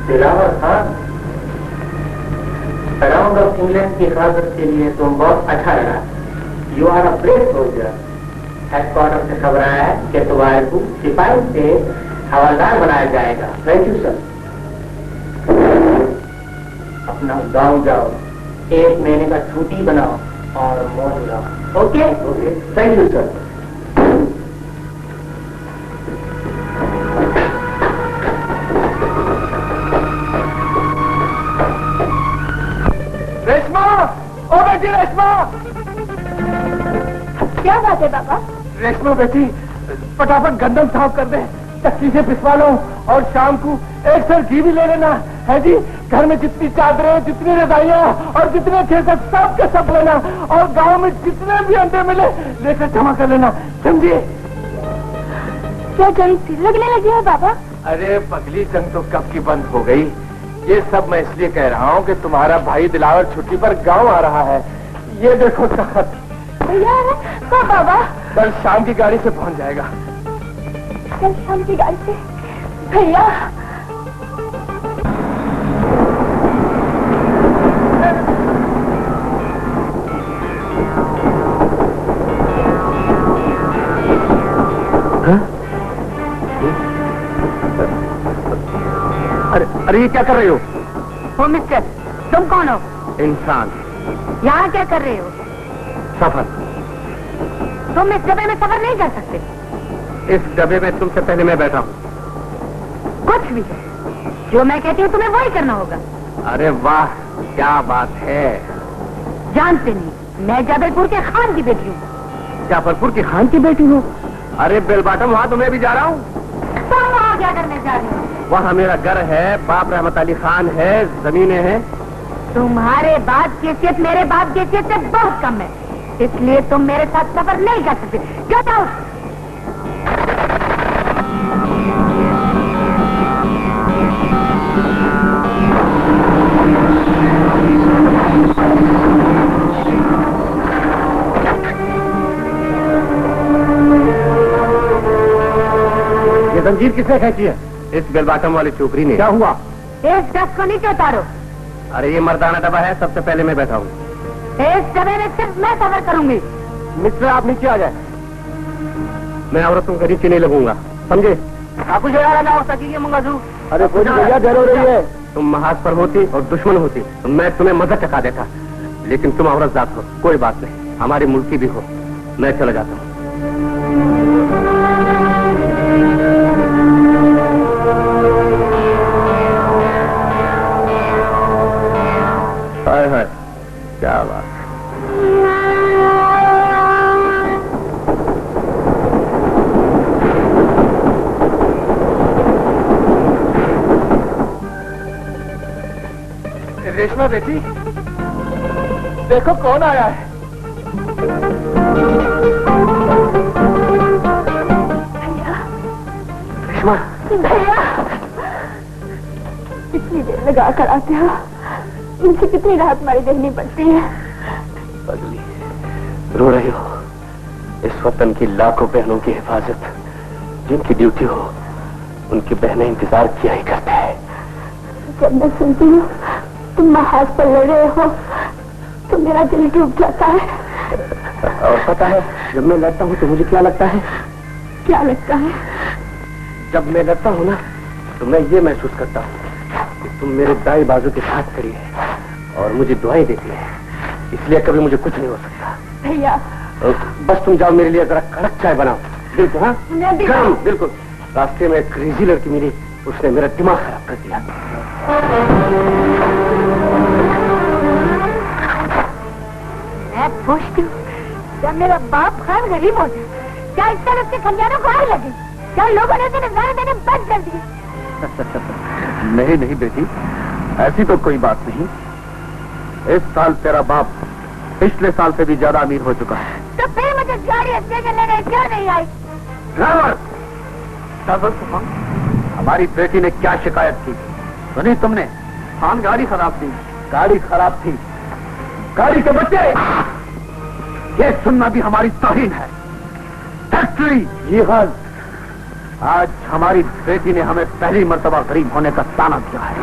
Dilawar Khan, around of England की हिफाजत के लिए तुम बहुत अच्छा लगा। You are a great soldier. Headquarter से खबर आया है कि तुम्हारे को सिपाही से हवलदार बनाया जाएगा। Thank you sir. अपना गांव जाओ, 1 महीने का छुट्टी बनाओ और मौज उड़ाओ। Okay okay, thank you sir. Reshma, ओ बेटी रेशमा। क्या बात है बाबा? रेशमा बेटी, फटाफट गंदम साफ कर दे, चक्की से पिसवा लो और शाम को 1 सर घी भी ले लेना है जी। घर में जितनी चादरें, जितनी रजाइयाँ और जितने खेत सब के सब लेना, और गांव में जितने भी अंडे मिले लेकर जमा कर लेना, समझिए? क्या जंग फिर लगने लगी है बाबा? अरे पगली, जंग तो कब की बंद हो गई। ये सब मैं इसलिए कह रहा हूँ कि तुम्हारा भाई दिलावर छुट्टी पर गांव आ रहा है। ये देखो उसका खत। भैया कब बाबा? कल शाम की गाड़ी से पहुंच जाएगा। कल शाम की गाड़ी से? भैया अरे ये क्या कर रहे हो? ओ मिस्टर, तुम कौन हो? इंसान। यहाँ क्या कर रहे हो? सफर। तुम इस डब्बे में सफर नहीं कर सकते। इस डब्बे में तुमसे पहले मैं बैठा हूँ। कुछ भी जो मैं कहती हूँ तुम्हें वही करना होगा। अरे वाह, क्या बात है। जानते नहीं, मैं जबलपुर के खान की बेटी हूँ। जबलपुर की खान की बेटी हो? अरे बेलबाटम, वहाँ तो मैं भी जा रहा हूँ। तुम वहाँ क्या करने जा रहे हो? वहाँ मेरा घर है, बाप रहमत अली खान है, जमीनें हैं। तुम्हारे बाप की हैसियत मेरे बाप की हैसियत से बहुत कम है, इसलिए तुम मेरे साथ सफर नहीं कर सकते। Get out. ये जंजीर किसने खींची है? इस बेलबाटम वाली चोकरी ने। क्या हुआ? इस डस्ट को नीचे उतारो। अरे ये मर्दाना डब्बा है, सबसे पहले मैं बैठा हूँ। इस डब्बे में सिर्फ मैं सफर करूंगी। मिस्टर, आप नीचे आ जाए। मैं औरतों के नीचे नहीं लगूंगा, समझे? आपको जो लगाओ सकी मंगाजू। अरे भैया, डर हो रही है। तुम महाज पर होती और दुश्मन होती तो मैं तुम्हें मजा चखा देता, लेकिन तुम औरत जात हो। कोई बात नहीं, हमारी मुल्की भी हो। मैं चला जाता हूँ। हाय हाय, क्या बात। रेशमा बेटी, देखो कौन आया है। रेशमा। भैया, इतनी देर लगा कर आते हो, मुझे कितनी राहत मारी देखनी पड़ती है। पगली, रो रही हो। इस वतन की लाखों बहनों की हिफाजत जिनकी ड्यूटी हो, उनकी बहनें इंतजार किया ही करते हैं। जब मैं सुनती हूँ तुम महाज पर लड़ रहे हो तो मेरा दिल डूब जाता है। और पता है, जब मैं लड़ता हूँ तो मुझे क्या लगता है? क्या लगता है? जब मैं लड़ता हूँ ना, तो मैं ये महसूस करता हूँ कि तुम मेरे दाई बाजू के साथ खड़ी है और मुझे दुआएं देती है, इसलिए कभी मुझे कुछ नहीं हो सकता। भैया, बस तुम जाओ, मेरे लिए जरा कड़क चाय बनाओ। बिल्कुल। हाँ, गरम, बिल्कुल। रास्ते में एक क्रेजी लड़की मिली, उसने मेरा दिमाग खराब कर दिया। मैं पूछती हूँ, जब मेरा बाप खान गरीब हो जाए, क्या इस तरह उसके खलियानों को आग लगे? क्या लोगों ने उसे नजराने देने बंद कर दिए? नहीं नहीं बेटी, ऐसी तो कोई बात नहीं। इस साल तेरा बाप पिछले साल से भी ज्यादा अमीर हो चुका है। तो फिर मुझे गाड़ी अच्छे के लेने क्यों नहीं आई? ड्राइवर, हमारी बेटी ने क्या शिकायत की? सुनी तुमने? खान गाड़ी खराब थी। गाड़ी खराब थी? गाड़ी के बच्चे, ये सुनना भी हमारी तौहीन है। फैक्ट्री, ये आज हमारी बेटी ने हमें पहली मर्तबा गरीब होने का ताना दिया है।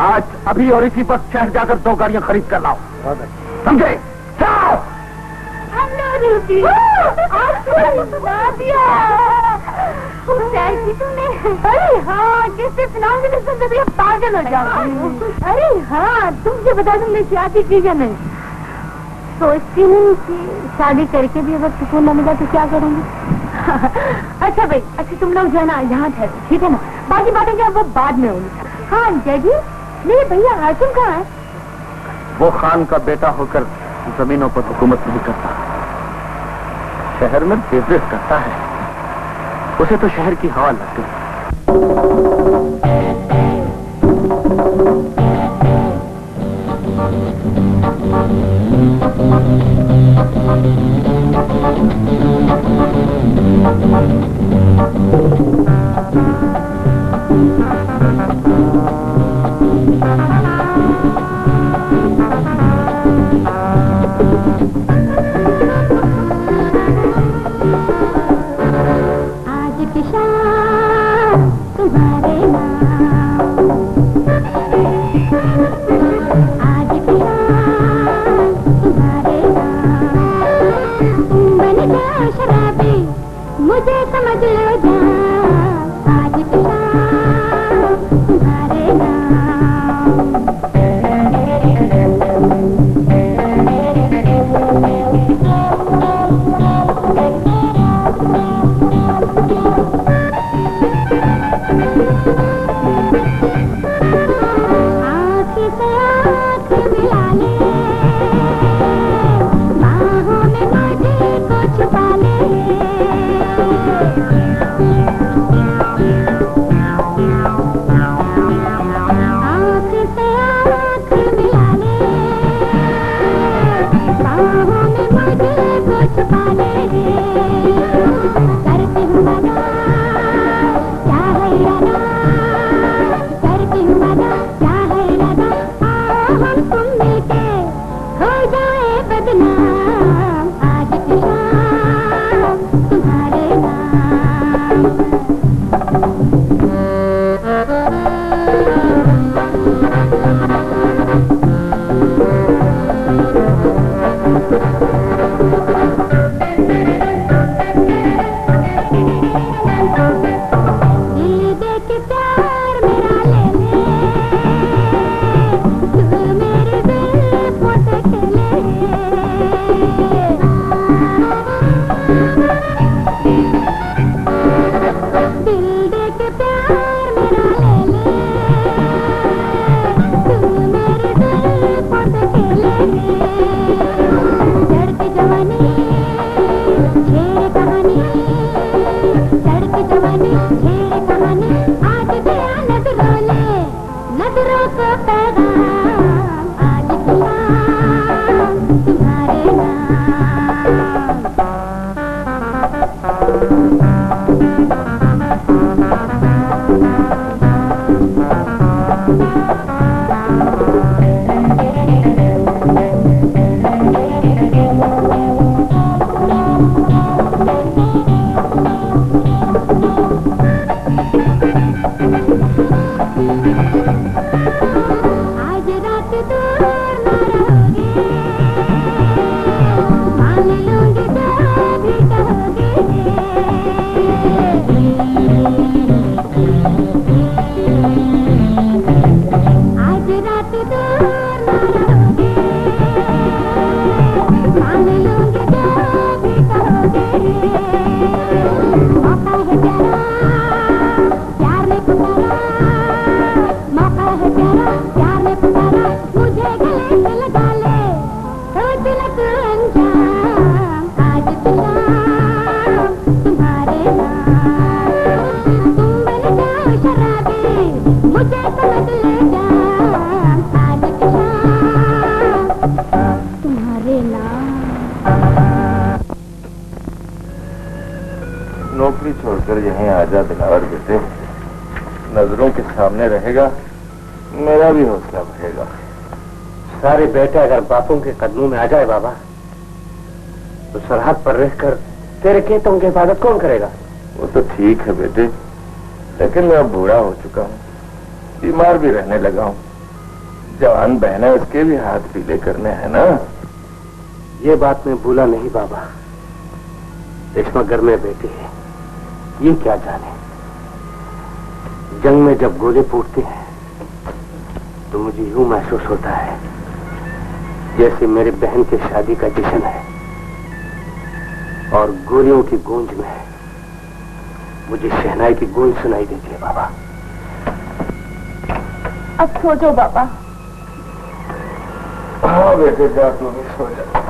आज अभी और इसी वक्त शहर जाकर 2 गाड़ियां खरीद कर लाओ, समझे? जाओ। अरे हाँ, किससे सुनाऊंगी तो सुन तो पागल हो जाऊंगी। अरे हाँ, तुमसे बता दूं मैं शादी की या नहीं। सोचती हूँ कि शादी करके भी अगर सुकून न मिला तो क्या करूँगी। अच्छा भाई, अच्छा तुम लोग जो है ना यहाँ ठहरो, ठीक है ना? बाकी बातें क्या वो बाद में होंगी। हाँ जजी, मेरे भैया हाशिम कहाँ है? वो खान का बेटा होकर जमीनों पर हुकूमत नहीं करता, शहर में बिजनेस करता है। उसे तो शहर की हवा लगती है। मुझे समझ लो जा, आज की शाम तुम्हारे नाम। आँख से आँख मिला ले, बाहों में मुझे को छुपा ले। नौकरी छोड़कर यहीं आजा दिलावर बेटे, नजरों के सामने रहेगा, मेरा भी हौसला बढ़ेगा। सारे बेटे अगर बापों के कदमों में आ जाए बाबा, तो सरहद पर रहकर तेरे खेतों की हिफाजत कौन करेगा? वो तो ठीक है बेटे, लेकिन मैं अब बूढ़ा हो चुका हूँ, बीमार भी रहने लगा हूँ। जवान बहन है, उसके भी हाथ पीले करने हैं ना। ये बात मैं भूला नहीं बाबा। रेशमा घर में बैठी है, ये क्या जाने। जंग में जब गोले फूटते हैं तो मुझे यूं महसूस होता है जैसे मेरे बहन के शादी का जश्न है, और गोलियों की गूंज में मुझे शहनाई की गूंज सुनाई देती है बाबा। अब सो जाओ बाबा। हाँ बेटे, जा तू भी सो जा।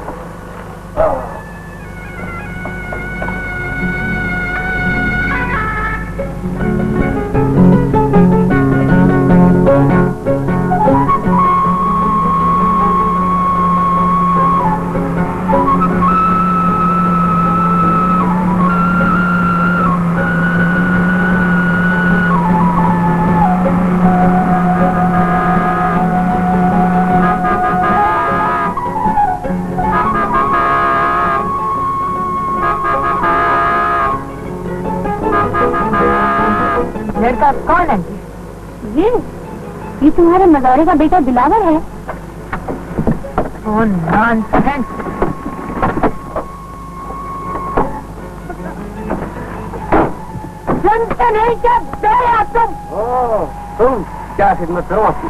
लड़का कौन है? ये तुम्हारे मदारे का बेटा दिलावर है। नॉनसेंस। सुनते नहीं क्या बेया तुम क्या खिदमत करो आपकी?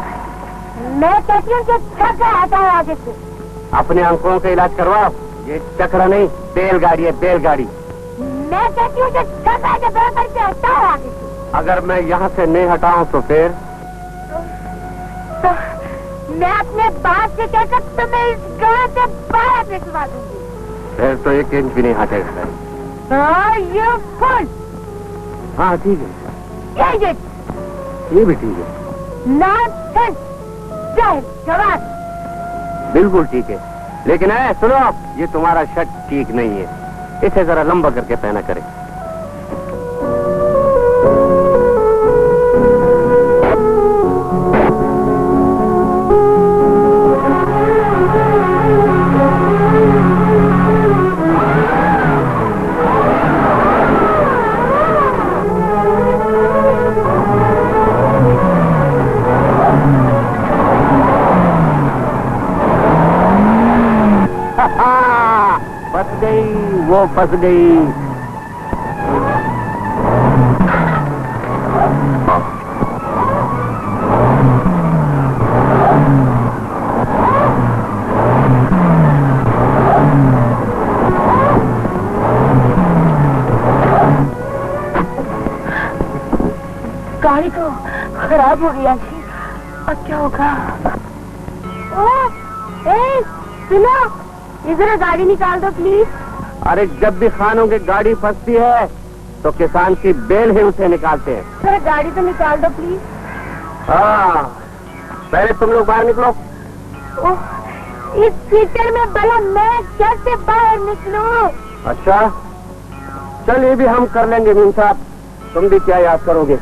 मैं कहती हूँ कि चक्कर आता है आगे से। अपने आंखों का इलाज करवाओ। ये चक्रा नहीं, बैलगाड़ी है, बैलगाड़ी। मैं कहती हूँ कि चक्कर के बराबर से हटा है आगे से। अगर मैं यहाँ से नहीं हटाऊं तो फिर? तो मैं अपने बाप से कहकर तुम्हें इस गांव से बाहर निकलवा दूंगी। फिर तो 1 इंच भी नहीं हटेगा। ये फुल। हाँ ठीक है, ये भी ठीक है। नॉनसेंस। जवाब। बिल्कुल ठीक है, लेकिन सुनो आप, ये तुम्हारा शर्ट ठीक नहीं है, इसे जरा लंबा करके पहना करें। फंस गई, वो फंस गई। गाड़ी तो खराब हो गया जी, अब क्या होगा? सुनो, इधर गाड़ी निकाल दो प्लीज। अरे जब भी खानों की गाड़ी फंसती है तो किसान की बेल ही उसे निकालते हैं। सर गाड़ी तो निकाल दो प्लीज। हाँ, पहले तुम लोग बाहर निकलो। इस कीचड़ में भला मैं कैसे बाहर निकलूं? अच्छा, चल ये भी हम कर लेंगे मीम साहब, तुम भी क्या याद करोगे?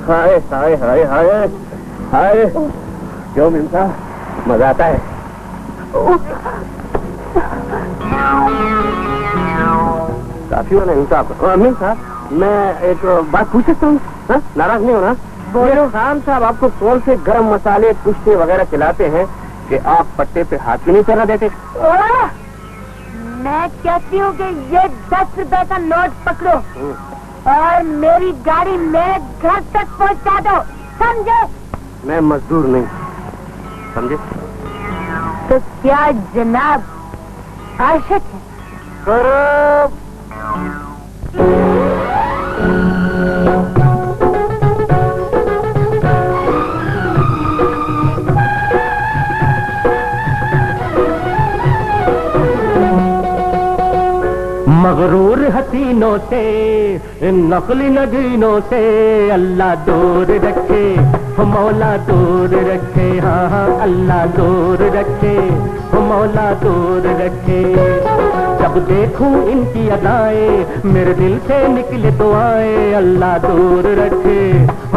हाय हाय हाय हाय हाय, क्यों मीम साहब, मजा आता है? काफी होना मीम साहब। मीम साहब, मैं एक बात पूछ सकता हूँ? नाराज नहीं हो ना? बोलो। खान साहब आपको कौन से गरम मसाले पुष्टे वगैरह खिलाते हैं कि आप पट्टे पे हाथ भी नहीं चला देते? मैं कहती हूँ कि ये 10 रुपए का नोट पकड़ो और मेरी गाड़ी मेरे घर तक पहुँचा दो, समझे? मैं मजदूर नहीं, समझे? तो क्या जनाब आशिक है? करो। मगरूर हसीनों से, नकली नगीनों से अल्लाह दूर रखे, मौला दूर रखे। हाँ हाँ, अल्लाह दूर रखे, मौला दूर रखे। जब देखूं इनकी अदाएं मेरे दिल से निकले दुआएं, अल्लाह दूर रखे,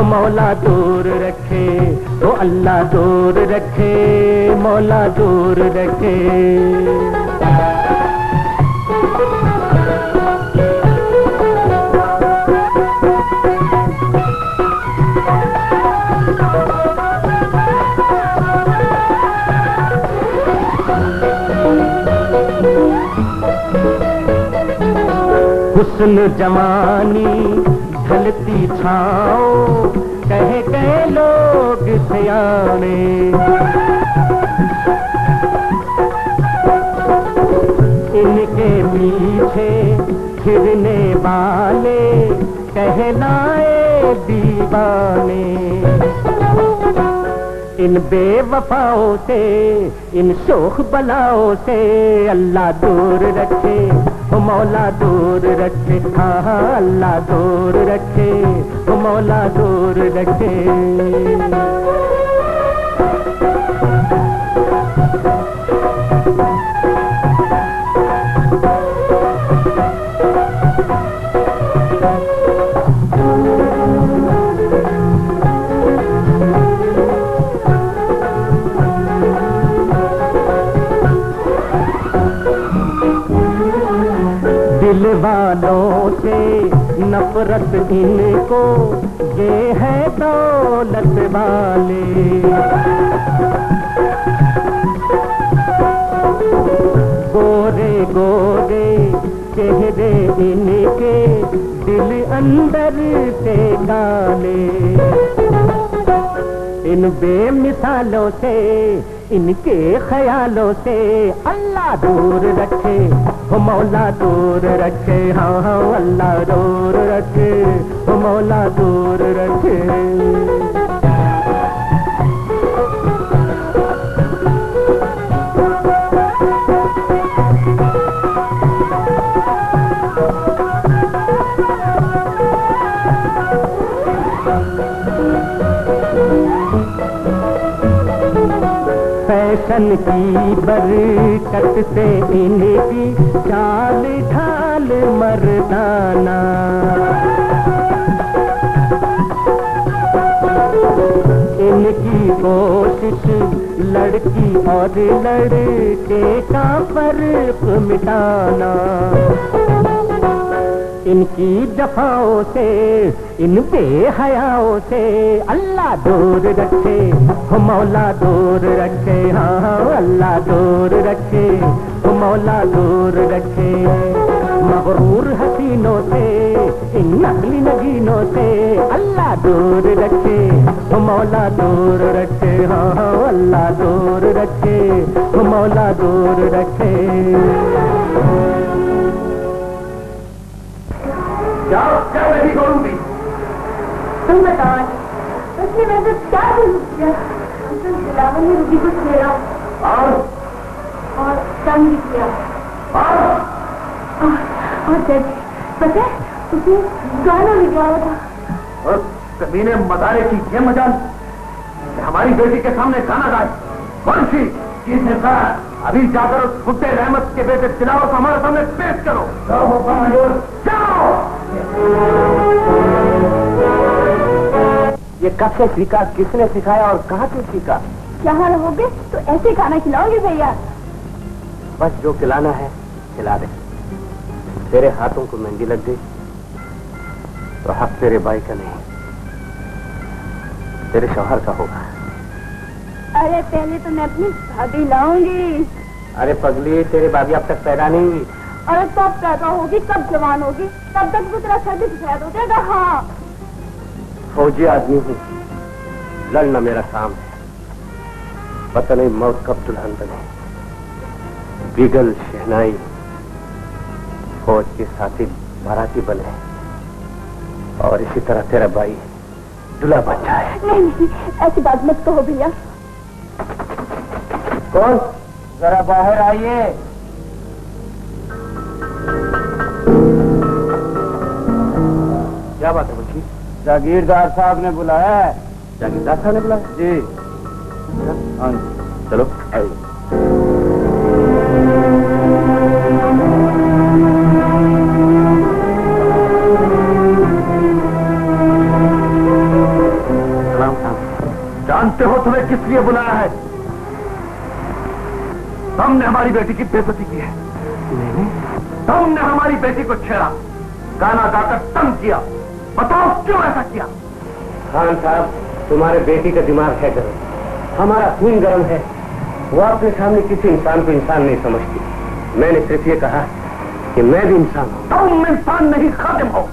मौला दूर रखे, वो अल्लाह दूर रखे, मौला दूर रखे। हुस्न जवानी ढलती छाओ, कहे गए लोग सयाने। इनके पीछे फिरने वाले कहलाए दीवाने। इन बेवफाओं से, इन शोख बलाओं से अल्लाह दूर रखे, वो मौला दूर रखे। हाँ हाँ अल्लाह दूर रखे, वो मौला दूर रखे। दिल वालों से नफरत इनको, ये है दौलत वाले। गोरे गोरे चेहरे इनके, दिल अंदर से काले। इन बेमिसालों से, इनके ख्यालों से अल्लाह दूर रखे, वो मौला दूर रखे। हाँ हाँ अल्लाह दूर रखे, वो मौला दूर रखे। फैशन की बरकत से इनकी चाल ढाल मर्दाना। इनकी कोशिश लड़की और लड़के का फर्क मिटाना। इनकी जफाओं से, इन बेहयाओं से अल्लाह दूर रखे, वो मौला दूर रखे। हाँ हाँ अल्लाह दूर रखे, वो मौला दूर रखे। मगरूर हसीनों से, इन नकली नगीनों से अल्लाह दूर रखे, वो मौला दूर रखे। हाँ हाँ अल्लाह दूर रखे, वो मौला दूर रखे। क्या नहीं करूंगी? तुम बताओ, उसने मेरे से क्या किया? दिलावर में रूबी को छेड़ा और तंग भी किया। और जज पता है उसने गाना भी गाया था। और कभी ने मदारे की ये मजाल कि हमारी बेटी के सामने गाना गाए। कौन सी? किसने कहा? अभी जाकर उस फुटे रहमत के बेटे तिलावत हमारे सामने पेश करो। जाओ। ये कब से सीखा, किसने सिखाया और कहाँ से सीखा? यहाँ रहोगे तो ऐसे खाना खिलाओगे भैया? बस जो खिलाना है खिला दे। तेरे हाथों को मेहंदी लग गई तो हक तेरे भाई का नहीं, तेरे शौहर का होगा। अरे पहले तो मैं अपनी भाभी लाऊंगी। अरे पगली, तेरी भाभी अब तक पैदा नहीं हुई। अरे कब पैदा होगी, कब जवान होगी, तब तक वो तेरा सर्दी सफेद हो जाएगा। हाँ फौजी आदमी हूँ, लड़ना मेरा काम है। पता नहीं मौत कब दुल्हन बने। बिगल शहनाई फौज के साथी बाराती बने और इसी तरह तेरा भाई दूल्हा बन जाए। नहीं नहीं, ऐसी बात मत कहो भैया। कौन? जरा बाहर आइए। क्या बात है बच्ची? जागीरदार साहब ने बुलाया है। जागीरदार साहब ने बुलाया? जी हाँ चलो आइए। किस लिए बुलाया है? तुमने हमारी बेटी की बेइज्जती की है। तुमने हमारी बेटी को छेड़ा, गाना गाकर तंग किया। बताओ क्यों ऐसा किया? खान साहब, तुम्हारे बेटी का दिमाग है गर्म, हमारा खून गर्म है। वो अपने सामने किसी इंसान को इंसान नहीं समझती। मैंने सिर्फ ये कहा कि मैं भी इंसान हूँ। तुम इंसान नहीं, खातिम हो,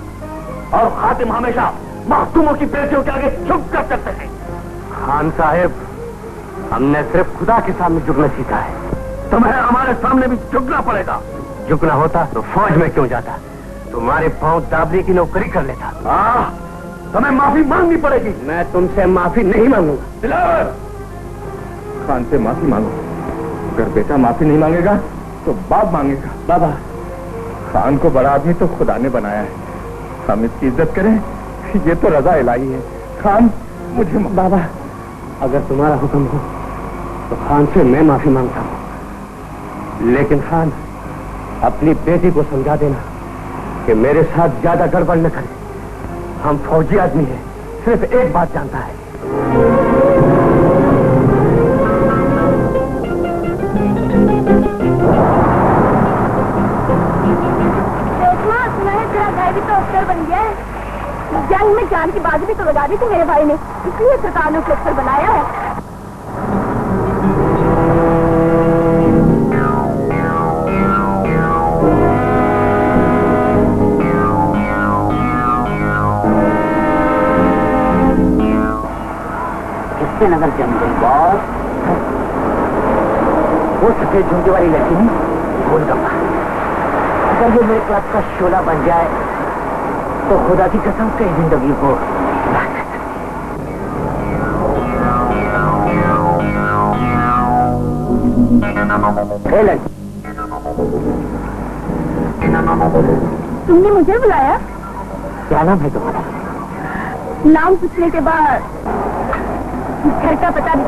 और खातिम हमेशा मासूमों की बेटियों के आगे झुक कर चलते हैं। खान साहब, हमने सिर्फ खुदा के सामने झुकना सीखा है। तुम्हें हमारे सामने भी झुकना पड़ेगा। झुकना होता तो फौज में क्यों जाता? तुम्हारे पांव दाबने की नौकरी कर लेता। तुम्हें माफी मांगनी पड़ेगी। मैं तुमसे माफी नहीं मांगूंगा। दिलावर, खान से माफी मांगो। अगर बेटा माफी नहीं मांगेगा तो बाप मांगेगा। बाबा, खान को बड़ा आदमी तो खुदा ने बनाया है, हम इसकी इज्जत करें, ये तो रजा इलाही है। खान, मुझे बाबा, अगर तुम्हारा हुक्म हो तो खान से मैं माफी मांगता हूँ, लेकिन खान, अपनी बेटी को समझा देना कि मेरे साथ ज्यादा गड़बड़ न करे। हम फौजी आदमी हैं, सिर्फ एक बात जानता है। भी तो अफसर बन गया है। जंग में जान की बाजी भी तो लगा दी थी मेरे भाई ने, इसलिए सरकार ने उसे अफसर बनाया है। किससे नजर जम गई बॉस? वो सफेद झुमके वाली लड़की नहीं, गोलगप्पा। अगर ये मेरे क्लब का शोला बन जाए तो खुदा की कसम कई जिंदगी को तुमने मुझे बुलाया? क्या नाम है तुम्हारा? नाम पूछने के बाद घर का पता भी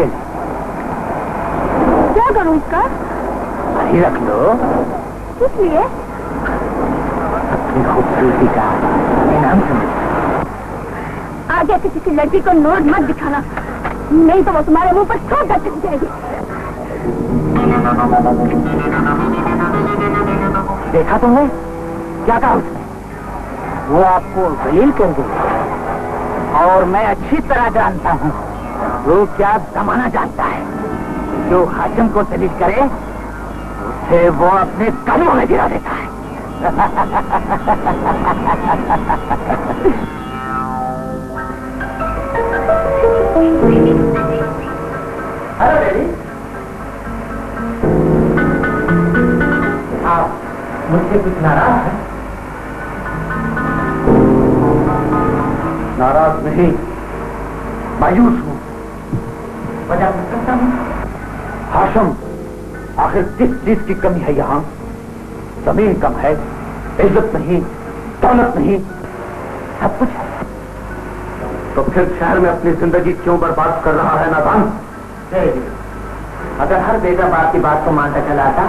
ये क्या करूं इसका? वही रख लो। किस लिए? अपनी खूबसूरती का इनाम समझ। आगे से किसी लड़की को नोट मत दिखाना, नहीं तो वो तुम्हारे मुंह पर छोटा चल जाएगी। देखा तुमने क्या कहा उसने? वो आपको दलील कर दी, और मैं अच्छी तरह जानता हूँ वो क्या जमाना जानता है। जो हाकिम को दलील करे उसे वो अपने कदमों में गिरा देता है। हेलो बेबी, आप मुझसे कुछ नाराज हैं? नाराज नहीं, मायूस हूँ। वजह पूछ सकता हूँ? हाशम, आखिर किस चीज की कमी है यहाँ? जमीन कम है, इज्जत नहीं, दौलत नहीं, सब कुछ है। तो फिर शहर में अपनी जिंदगी क्यों बर्बाद कर रहा है नादान? अगर हर बेटा बाप की बात को मानता चला आता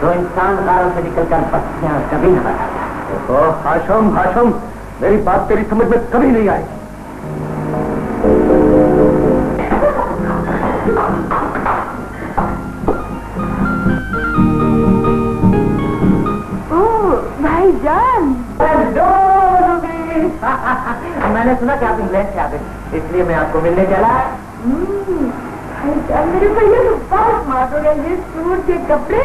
तो इंसान गारों से निकलकर बस्तियां कभी न बनाता। ओ हाशम, हाशम, मेरी बात तेरी समझ में कभी नहीं आई। भाईजान, मैंने सुना कि आप इंग्लैंड से आ गए, इसलिए मैं आपको मिलने चला। भाईजान, मेरे भैया तो बहुत स्मार्ट हो गए। ये सूट, ये कपड़े,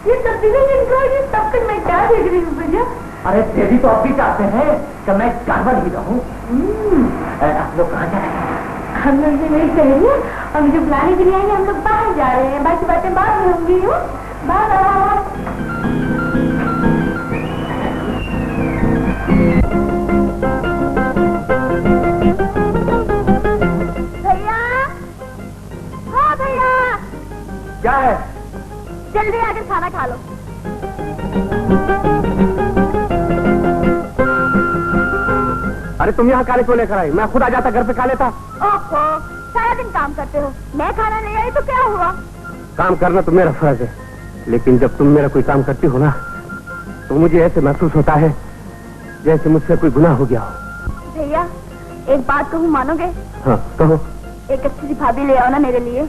ये तस्वीरें, इनको ये सब कुछ मैं क्या देख रही हूँ भैया? अरे तेरी तो अब भी चाहते हैं कि मैं जानवर ही रहूं। आप लोग कहाँ जा रहे हैं? हम लोग ये नहीं कह रही है, और मुझे बुलाने के लिए आएंगे। हम लोग बाहर जा रहे हैं, बाकी बातें बाद में होंगी। बाय। क्या है? जल्दी आकर खाना खा लो। अरे तुम यहाँ काले क्यों लेकर आई? मैं खुद आ जाता, घर पे खा लेता। ओहो, सारा दिन काम करते हो, मैं खाना नहीं आई तो क्या हुआ? काम करना तो मेरा फर्ज है, लेकिन जब तुम मेरा कोई काम करती हो ना तो मुझे ऐसे महसूस होता है जैसे मुझसे कोई गुनाह हो गया हो। भैया, एक बात कहूँ, मानोगे? हाँ कहो। एक अच्छी सी भाभी ले आओ ना मेरे लिए।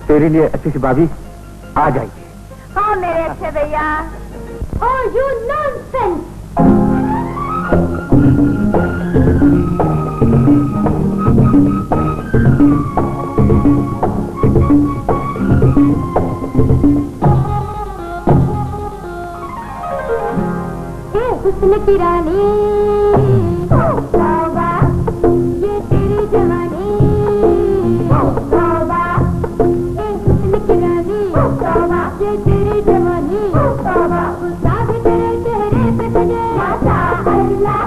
तेरे लिए अच्छी सी भाभी आ जाएगी। हाँ मेरे अच्छे भैया। Oh, you nonsense! हुस्न की रानी, तौबा, ये तेरी जवानी, तौबा, ये हुस्न की रानी, तौबा, ये तेरी जवानी, तौबा, गुस्सा भी तेरे चेहरे पे सजे, माशाअल्लाह,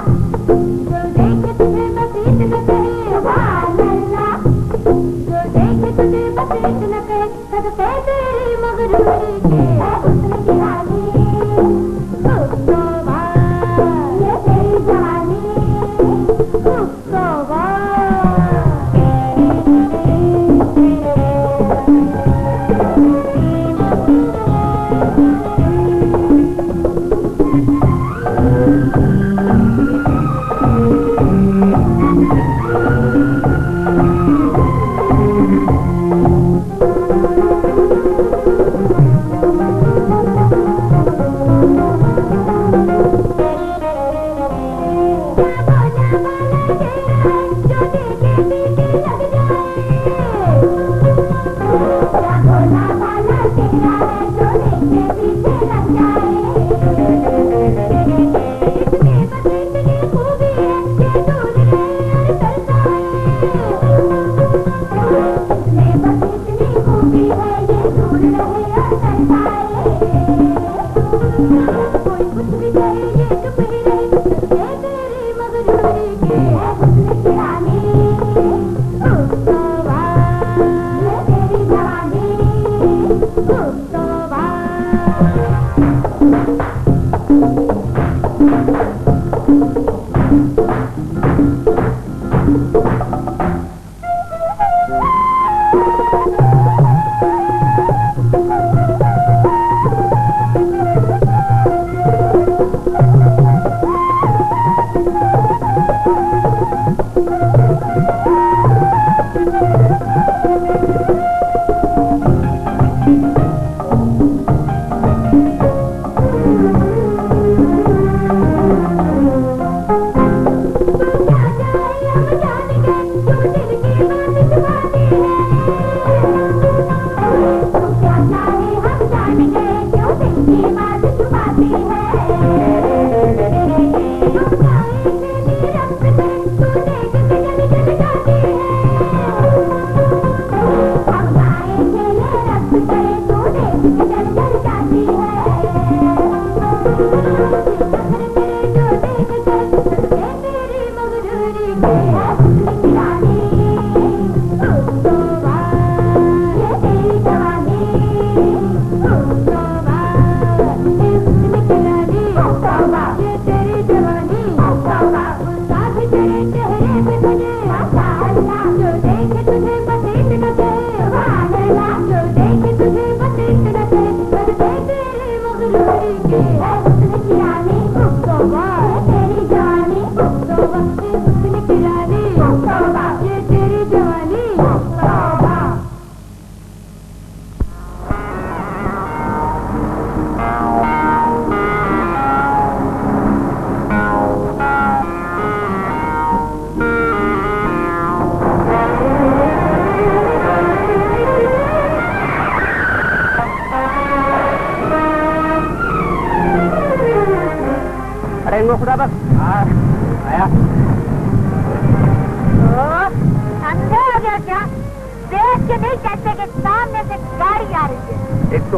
जो देखे तुझे बस इतना कहे, सुभानअल्लाह, जो देखे तुझे बस इतना कहे, सदके तेरी मगरूरी के, हुस्न की रानी, तौबा, ये तेरी जवानी, तौबा।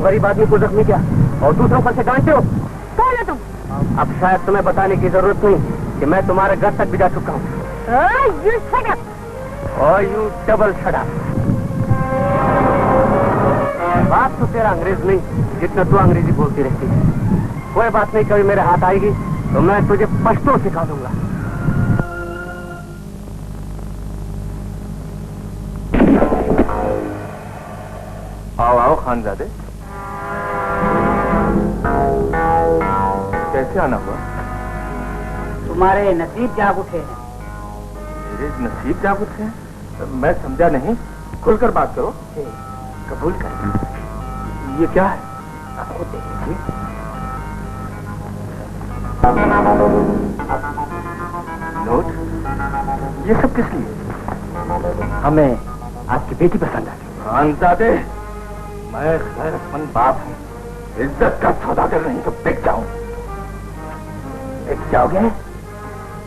गरीब आदमी को जख्मी किया और दूसरों पर से डांटते हो। कौन हो तुम? अब शायद तुम्हें बताने की जरूरत नहीं कि मैं तुम्हारे घर तक भी जा चुका हूँ। You shut up. और यू डबल शट अप। बात तो तेरा अंग्रेज नहीं जितना तू अंग्रेजी बोलती रहती है। कोई बात नहीं, कभी मेरे हाथ आएगी तो मैं तुझे पश्तो सिखा दूंगा। आओ आओ खानजादे, कैसे आना हुआ? तुम्हारे नसीब जाग उठे हैं। मेरे नसीब क्या कुछ है? मैं समझा नहीं, खुलकर बात करो। कबूल कर। ये क्या है? आपको देखिए नोट, ये सब किस लिए? हमें आपकी बेटी पसंद आई। खानजादे, मैं गैरतमंद बाप हूँ, इज्जत का सौदागर नहीं तो बिक जाऊं। बिक जाओगे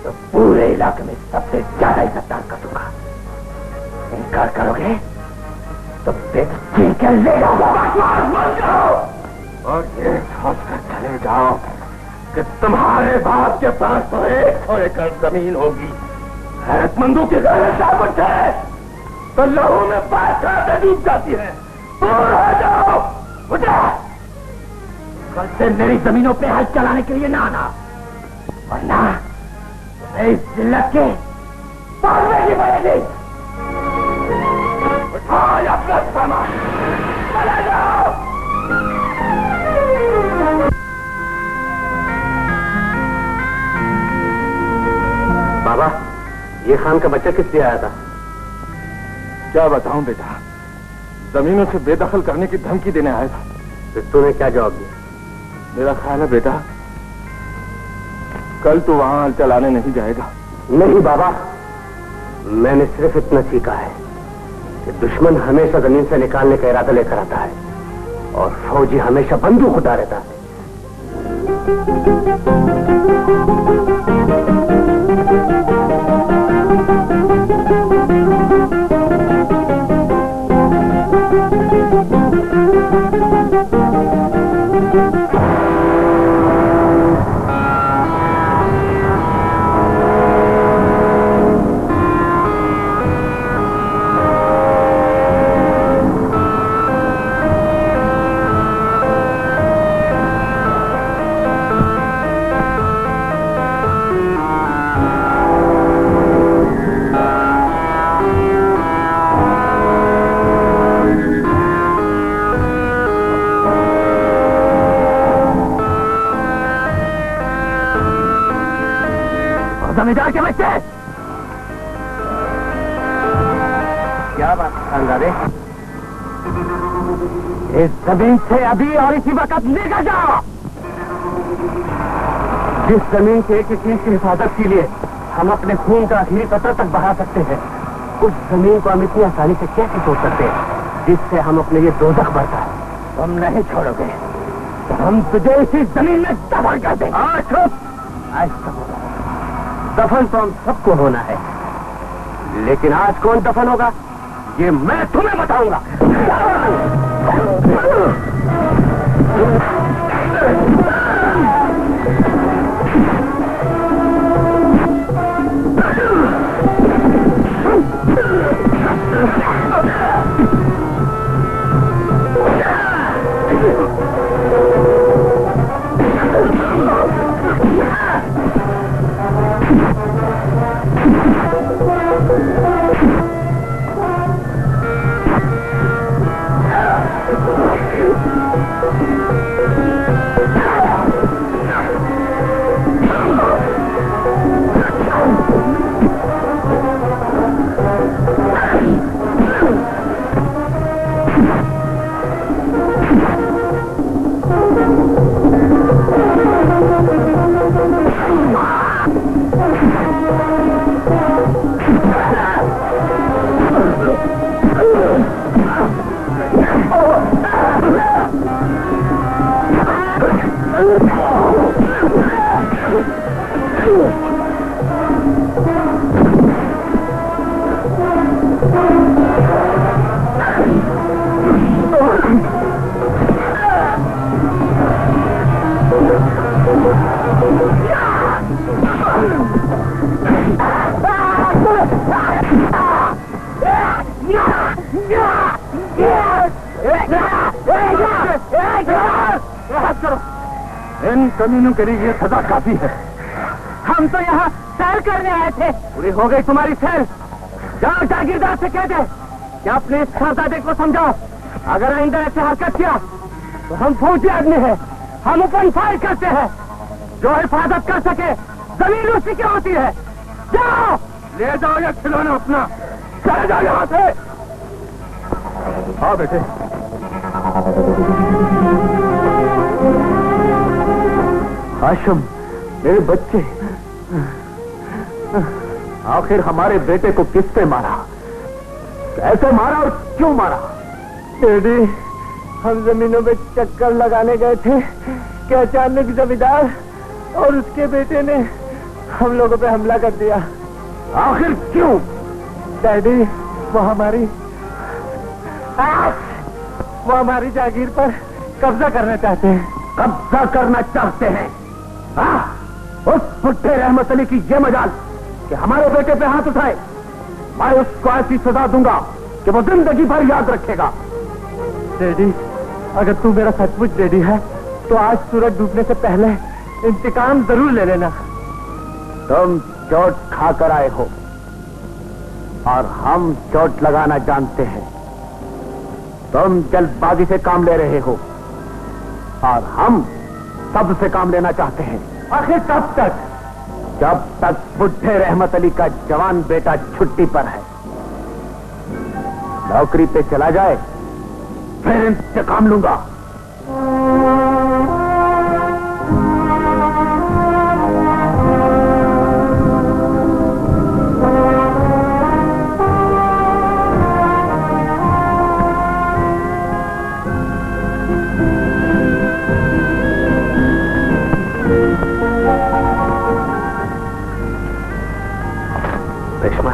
तो पूरे इलाके में सबसे ज्यादा इज्जतदार कर दूंगा। इनकार करोगे तो बिक के ले जाऊंगा। और ये सोच कर चले जाओ कि तुम्हारे बाप के पास तो 100 एकड़ जमीन होगी। गैरतमंदों की गैरत क्या कुछ है तो लहू में बात करते डूब जाती है। दूर हो जाओ, उठा। कल से मेरी जमीनों पे हाथ चलाने के लिए ना आना, वरना इस जिल्लत के पालने की पड़ेगी। उठाओ अपना सामान, चले जाओ। बाबा, ये खान का बच्चा किस लिए आया था? क्या बताऊं बेटा, जमीनों से बेदखल करने की धमकी देने आया था। फिर तूने क्या जवाब दिया? मेरा ख्याल है बेटा, कल तो वहां हल चलाने नहीं जाएगा। नहीं बाबा, मैंने सिर्फ इतना सीखा है कि दुश्मन हमेशा जमीन से निकालने का इरादा लेकर आता है और फौजी हमेशा बंदूक उठा रहता है। जमींदार के बच्चे, क्या बात खानदादे? इस जमीन से अभी और इसी वक्त निकल जाओ। जिस जमीन के एक चीज की हिफाजत के लिए हम अपने खून का आखिरी कतरा तक बहा सकते हैं, उस जमीन को हम इतनी आसानी से कैसे छोड़ सकते हैं जिससे हम अपने ये दोजख बढ़ता है? तुम नहीं छोड़ोगे तो हम तुझे इसी जमीन में दफन कर देंगे। चुप! आज दफन तो हम सबको होना है, लेकिन आज कौन दफन होगा ये मैं तुम्हें बताऊंगा। इन कमीनों के लिए ये सजा काफी है। हम तो यहाँ सैर करने आए थे। पूरी हो गई तुम्हारी सैर। जाओ जागीरदार से कह दे कि अपने इस शहजादे को समझाओ, अगर आइंदा ऐसे हरकत किया तो हम फौजी आदमी हैं, हम ओपन फायर करते हैं। जो हिफाजत कर सके जमीन उसी की होती है। जाओ ले जाओ ये खिलौना अपना, चले जाओ यहाँ से। हाँ बेटे, हाशिम मेरे बच्चे, आखिर हमारे बेटे को किसने मारा, कैसे मारा और क्यों मारा? डैडी, हम जमीनों में चक्कर लगाने गए थे कि अचानक जमींदार और उसके बेटे ने हम लोगों पे हमला कर दिया। आखिर क्यों? डैडी, वो हमारी जागीर पर कब्जा करना चाहते हैं। कब्जा करना चाहते हैं? उस बुढ़े रहमत अली की ये मजाल कि हमारे बेटे पे हाथ उठाए, मैं उसको ऐसी सजा दूंगा कि वो जिंदगी भर याद रखेगा। डैडी, अगर तू मेरा सचमुच डैडी है तो आज सूरज डूबने से पहले इंतकाम जरूर ले लेना। तुम चोट खाकर आए हो और हम चोट लगाना जानते हैं। तुम जल्दबाजी से काम ले रहे हो और हम सबसे काम लेना चाहते हैं। आखिर कब तक? जब तक बुढ़े रहमत अली का जवान बेटा छुट्टी पर है। नौकरी पे चला जाए फिर इंतकाम लूंगा। रेशमा,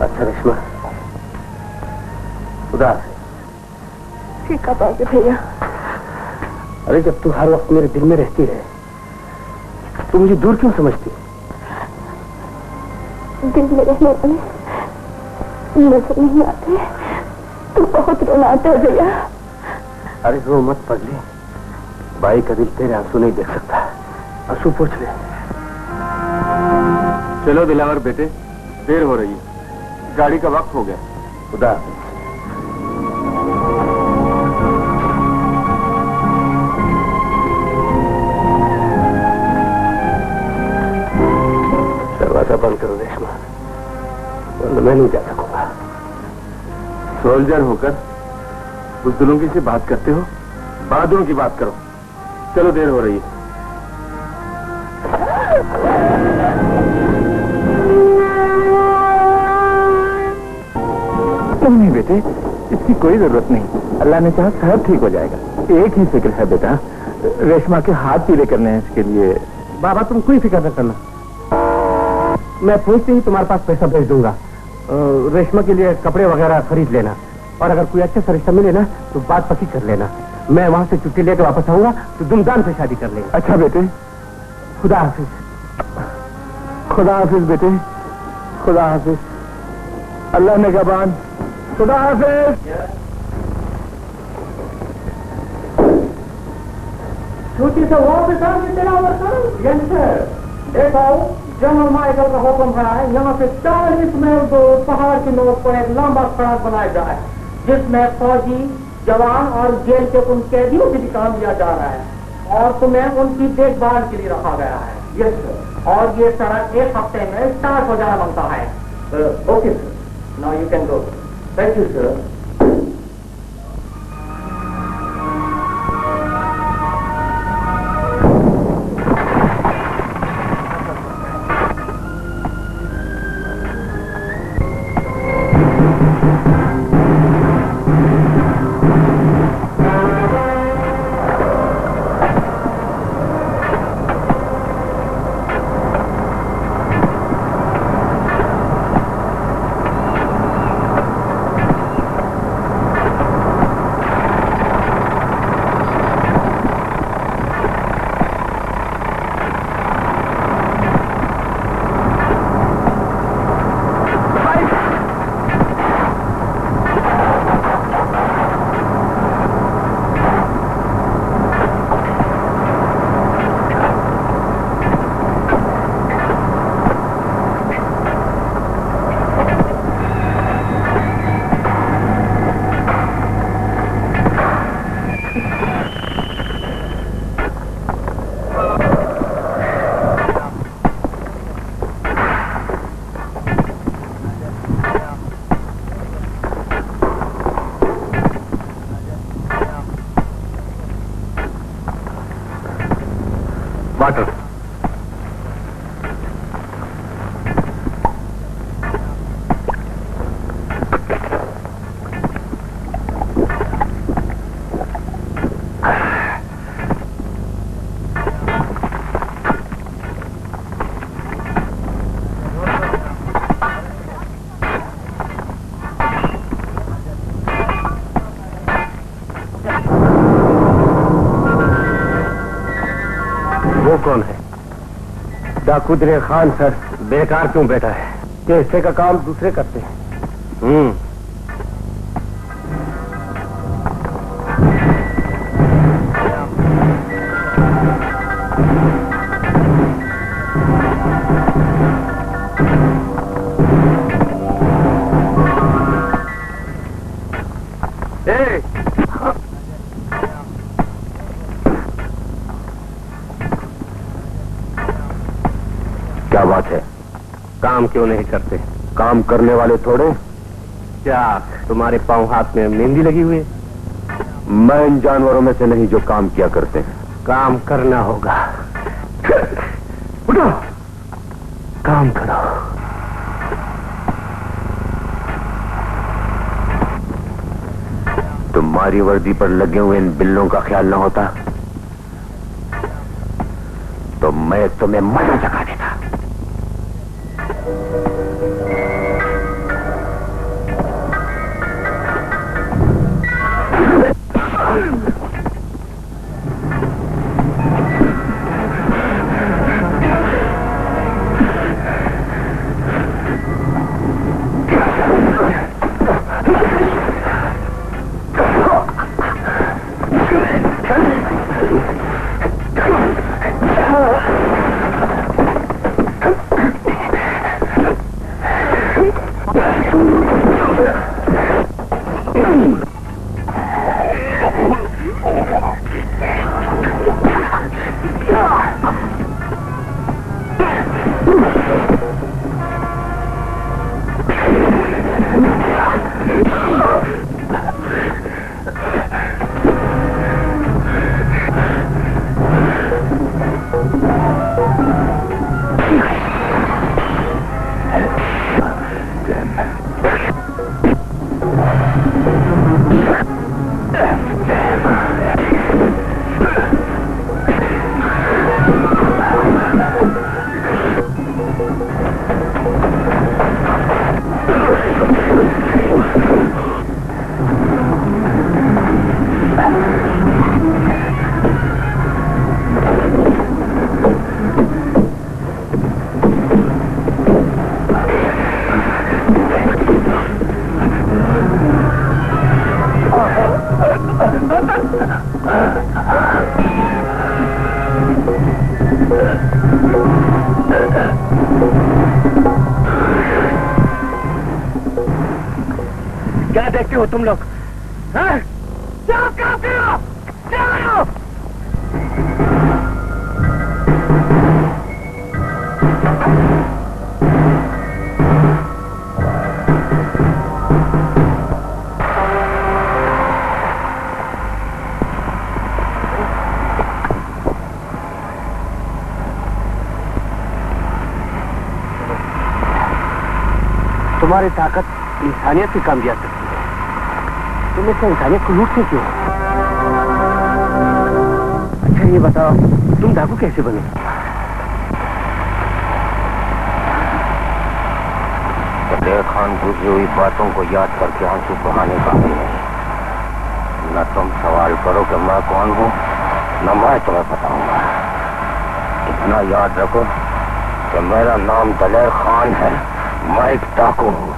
अच्छा रेशमा, खुदा ठीक है बाबू भैया। अरे जब तू हर वक्त मेरे दिल में रहती है तो मुझे दूर क्यों समझती? दिल में रहने वाले नजर नहीं आते तो बहुत रोना आता है भैया। अरे रो मत पगली, बाई का दिल तेरे आंसू नहीं देख सकता। आंसू पोंछ ले। चलो दिलावर बेटे, देर हो रही है, गाड़ी का वक्त हो गया। खुदा दरवाजा बंद करो रेशमा, वरना मैं नहीं जा सकूंगा। सोल्जर होकर बुज़दिलों की से बात करते हो, बहादुरों की बात करो। चलो देर हो रही है। नहीं बेटे, इसकी कोई जरूरत नहीं। अल्लाह ने चाहा सब ठीक हो जाएगा। एक ही फिक्र है बेटा, रेशमा के हाथ पीले करने हैं, इसके लिए। बाबा तुम कोई फिक्र न करना, मैं पहुंचते ही तुम्हारे पास पैसा भेज दूंगा। रेशमा के लिए कपड़े वगैरह खरीद लेना, और अगर कोई अच्छा सा रिश्ता मिले ना तो बात पक्की कर लेना। मैं वहां से छुट्टी लेकर वापस आऊंगा तो धूमधाम से शादी कर लेंगे। अच्छा बेटे, खुदा हाफिज। खुदा हाफिज बेटे, खुदा हाफिज। अल्लाह ने गबान, खुदा हाफिज। छुट्टी से वापस आके तिलावत करो। Yes sir. देखो, जनरल माइकल का हुक्म है यहाँ से 40 मील दूर पहाड़ की नोक पर एक लंबा सड़क बनाया जाए, जिसमें फौजी, जवान और जेल के उन कैदियों से भी काम लिया जा रहा है, और तुम्हें उनकी देखभाल के लिए रखा गया है। Yes sir. और ये सड़क 1 हफ्ते में स्टार्ट हो जाना बनता है। Okay sir, now you can go. Thank you sir. Water. वो कौन है? डाकू दलेर खान सर। बेकार क्यों बैठा है? ये हिस्से का काम दूसरे करते हैं। क्या बात है? काम क्यों नहीं करते? काम करने वाले थोड़े। क्या तुम्हारे पांव हाथ में मेहंदी लगी हुई है? मैं इन जानवरों में से नहीं जो काम किया करते हैं। काम करना होगा। उठो, काम करो। तुम्हारी वर्दी पर लगे हुए इन बिल्लों का ख्याल न होता तो मैं तुम्हें मजा जगा देता। क्या देखते हो तुम लोग? हाँ? क्या करते हो? क्या? तुम्हारी ताकत इंसानियत से काम दिया सकती है। तुम इस इंसानियत को लूटते क्यों? अच्छा ये बताओ, तुम डाकू कैसे बने? दलेर खान गुजरी हुई बातों को याद करके आंसू बहाने का भी नहीं। न तुम सवाल करो कि मैं कौन हूँ, न मैं तुम्हें बताऊंगा। इतना याद रखो कि मेरा नाम दलेर खान है। मैं एक डाकू हूँ।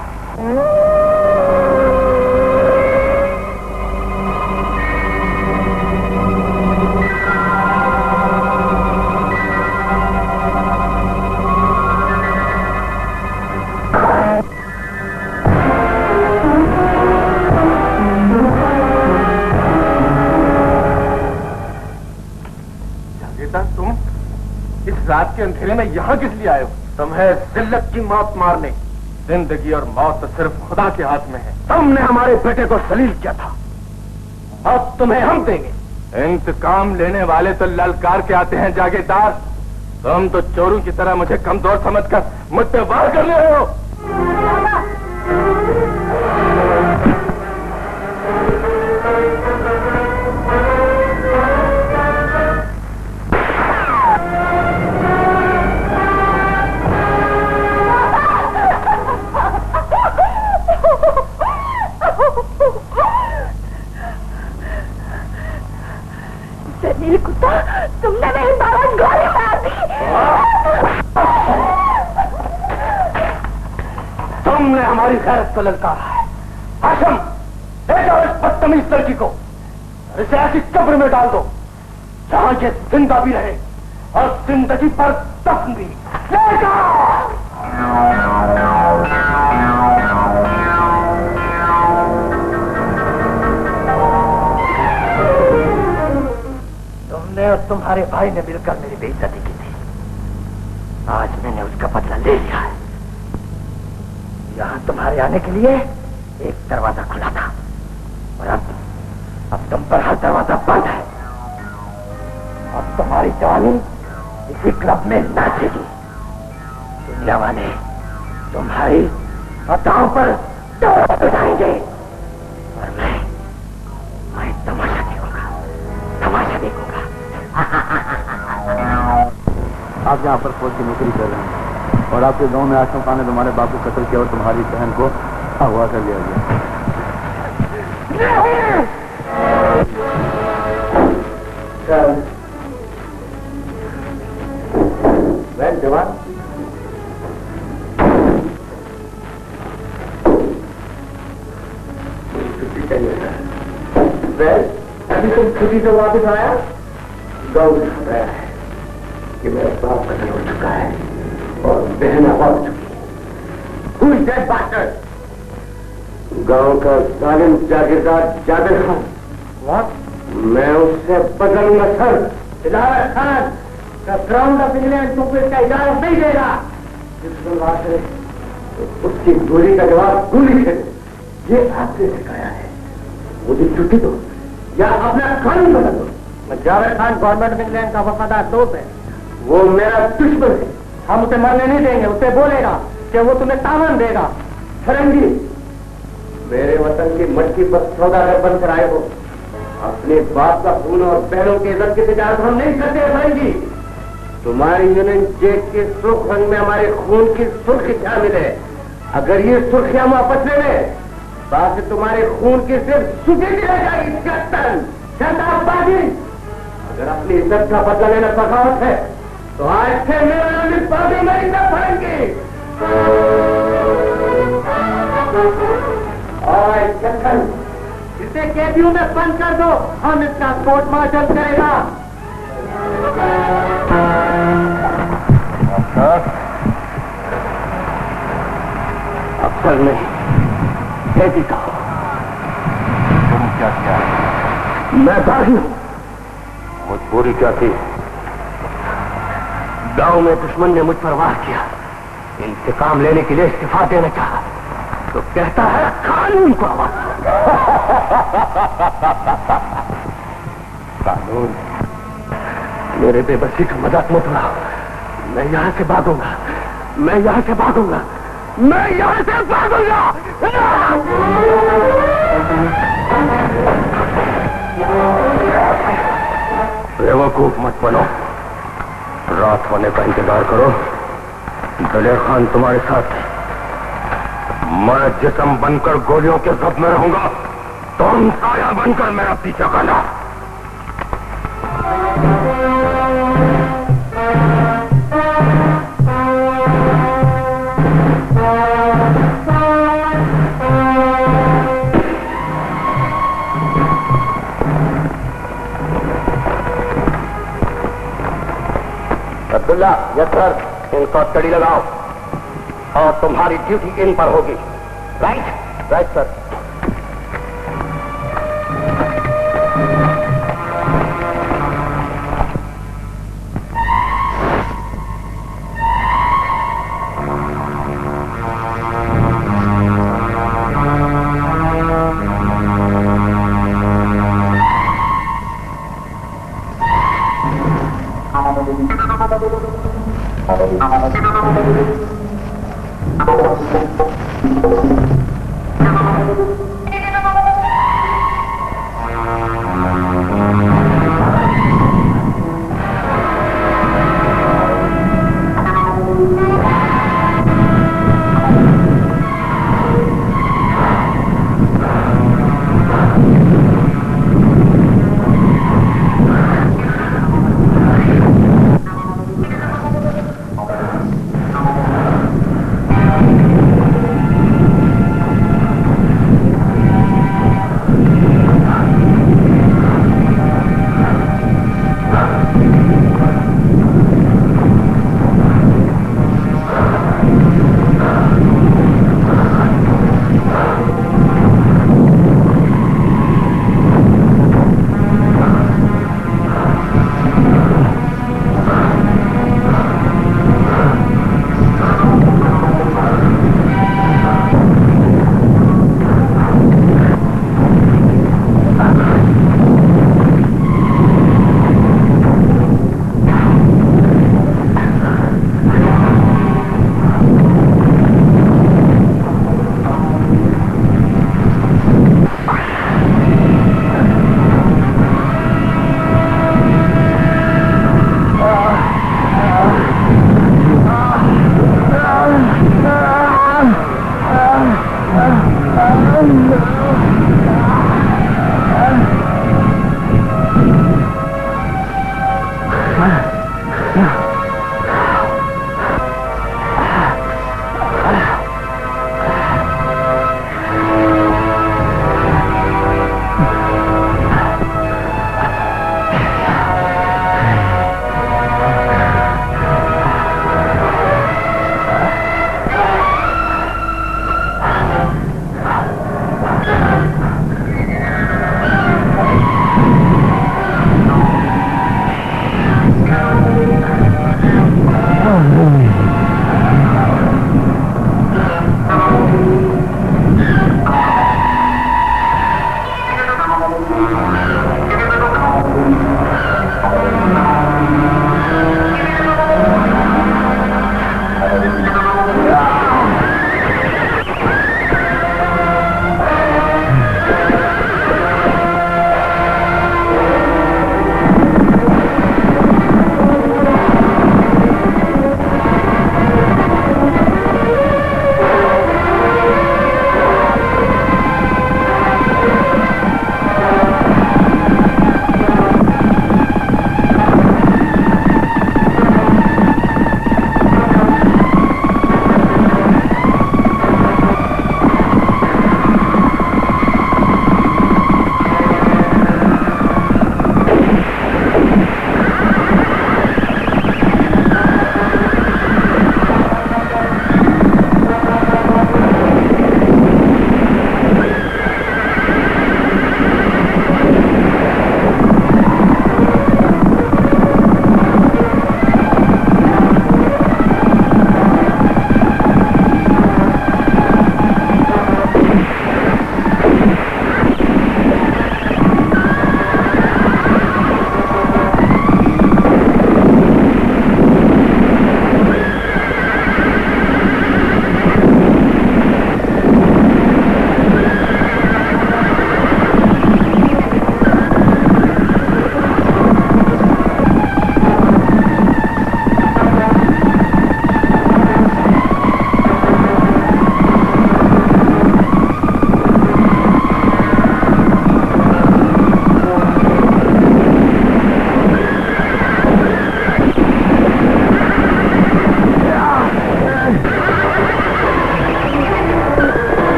तुम इस रात के अंधेरे में यहाँ किस लिए आए हो? तुम्हें जिल्लत की मौत मारने। जिंदगी और मौत तो सिर्फ खुदा के हाथ में है। तुमने हमारे बेटे को जलील किया था, अब तुम्हें हम देंगे। इंतकाम लेने वाले तो ललकार के आते हैं जागीरदार। तुम तो चोरों की तरह मुझे कमजोर समझकर मुझ पे वार कर रहे हो। जलील कुत्ता, तुमने मेरी बाबा गोली मार दी। तुमने हमारी गैरत को ललकारा है। हाशिम, ले जाओ इस बदतमीज लड़की को, इसे ऐसी कब्र में डाल दो जहां ये जिंदा भी रहे और जिंदगी पर दफन भी। ले जाओ। तुमने और तुम्हारे भाई ने मिलकर मेरी बेइज्जती की थी। आज मैंने उसका बदला ले लिया है। यहाँ तुम्हारे आने के लिए एक दरवाजा खुला था और अब तुम पर हर दरवाजा बंद है। अब तुम्हारी जवानी इसी क्लब में नाचेगी। दुनिया वाले तुम्हारी अदाओं पर उठाएंगे और मैं तमाशा देखूंगा, तमाशा देखूंगा। आप यहाँ पर फौज की नौकरी कर रहे हैं और आपके गांव में आशम खान ने तुम्हारे बाप को कत्ल किया और तुम्हारी बहन को अगवा कर लिया गया। जवान, छुट्टी चाहिए था। अभी तुम छुट्टी से वापस आया, गाँव में खबराया है कि मेरा बाप कत्ल हो चुका है और बहन अगवा हो चुकी है। Who is that bastard? गांव का जालिम जागीरदार जाबिर खान। What? मैं उससे बदलूंगा सर। इलाहाबाद खान का ग्राउंड ऑफ इंग्लैंड तुमको इसका इजाजत नहीं देगा। जिस बात है उसकी गोली का जवाब गोली से दो। ये आपने सिखाया है। मुझे छुट्टी दो या अपना कानून बदल दो। मैं Javed Khan government of England का वफादार दोस्त है। वो मेरा दुश्मन है। हम उसे मरने नहीं देंगे। उसे बोलेगा कि वो तुम्हें सामान देगा। फरंगी, मेरे वतन की मटकी पर सौदागर बनकर आए हो। अपने बाप का खून और बहनों की इज्जत की तिजारत हम नहीं करते हैं फरंगी। तुम्हारी यूनियन जैक के सुर्ख रंग में हमारे खून की सुर्खी शामिल है। अगर ये सुर्खियां वापस ले ले, बाकी तुम्हारे खून की सिर्फ सुगंध रह जाएगी। शताब्दी, अगर अपनी इज्जत का बदला लेना बगावत है तो आज से मेरा नाम इस बाबी में इज्जत फरेंगी। और चक्कर इसे कैदियों में बंद कर दो। हम इसका कोर्ट मार्शल करेगा। अफसर नहीं, कैदी का हो। तुम क्या किया? मैं बागी हूं। मजबूरी क्या थी? गांव में दुश्मन ने मुझ पर वार किया। इंतकाम लेने के लिए इस्तीफा देना चाहा तो कहता है कानून को आवाज। कानून? मेरे बेबसी का मजाक मत उड़ाओ। मैं यहां से भागूंगा, मैं यहां से भागूंगा, मैं यहां से भागूंगा। बेवकूफ मत बनो। रात होने का इंतजार करो। दलेर खान तुम्हारे साथ है। मैं जिस्म बनकर गोलियों के जब में रहूंगा, तुम साया बनकर मेरा पीछा करना। Abdullah, yes sir. इनको कड़ी लगाओ और तुम्हारी ड्यूटी इन पर होगी। राइट? Right sir.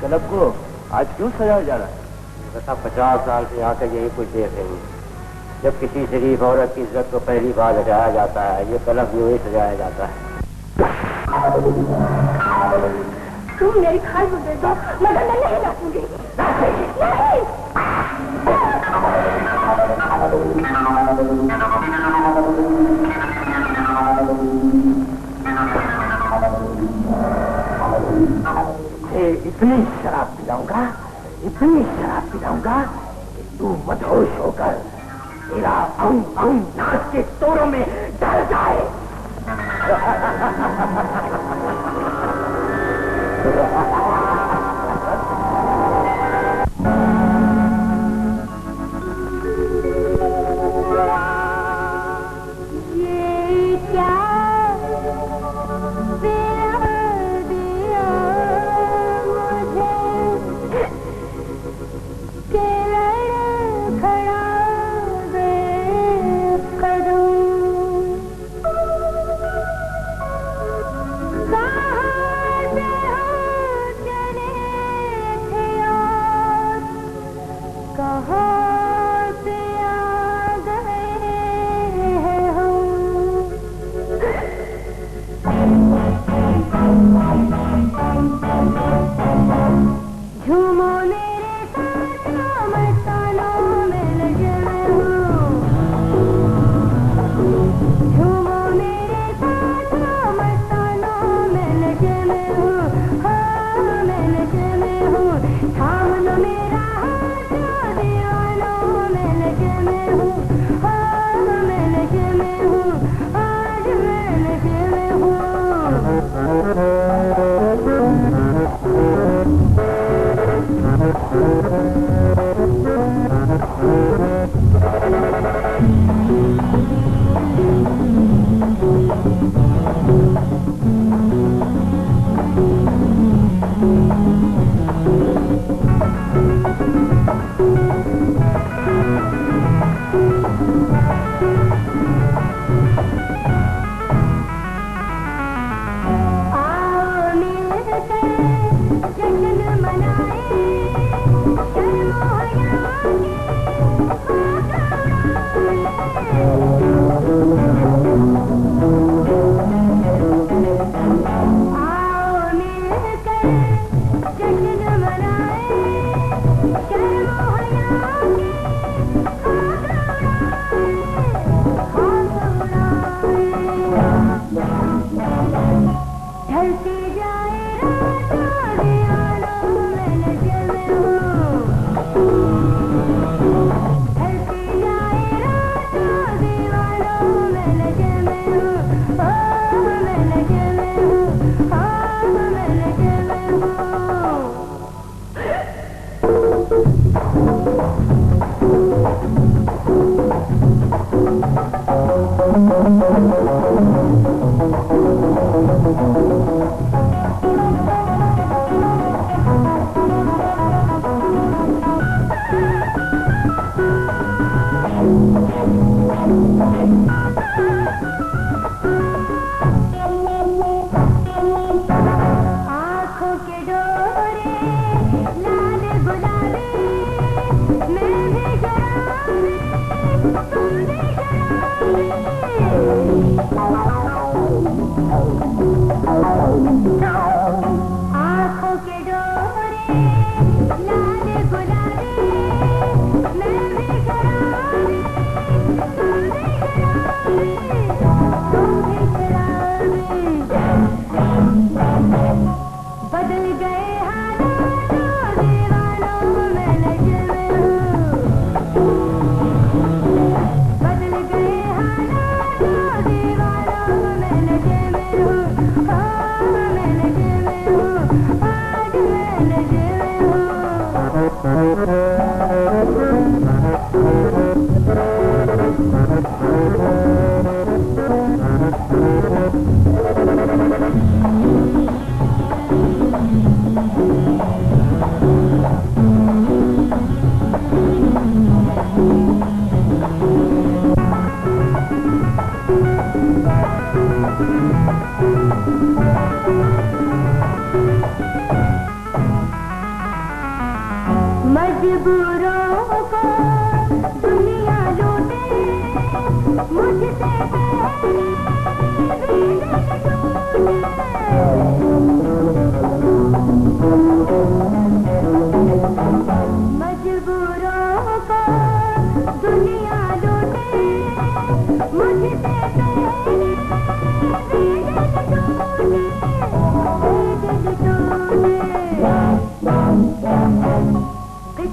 तलब को आज क्यों सजाया जा रहा है? बता 50 साल से यहाँ तक यही कुछ देख रही है। जब किसी शरीफ औरत की इज्जत को पहली बार सजाया जाता है, ये तलब यूं ही सजाया जाता है। तुम मेरी खाल को दे दो, मगर मैं नहीं रखूंगी। नहीं। इतनी शराब पिलाऊंगा, इतनी शराब पिलाऊंगा कि तू मदहोश होकर तेरा अंग अंग नाच के तोरों में डर जाए।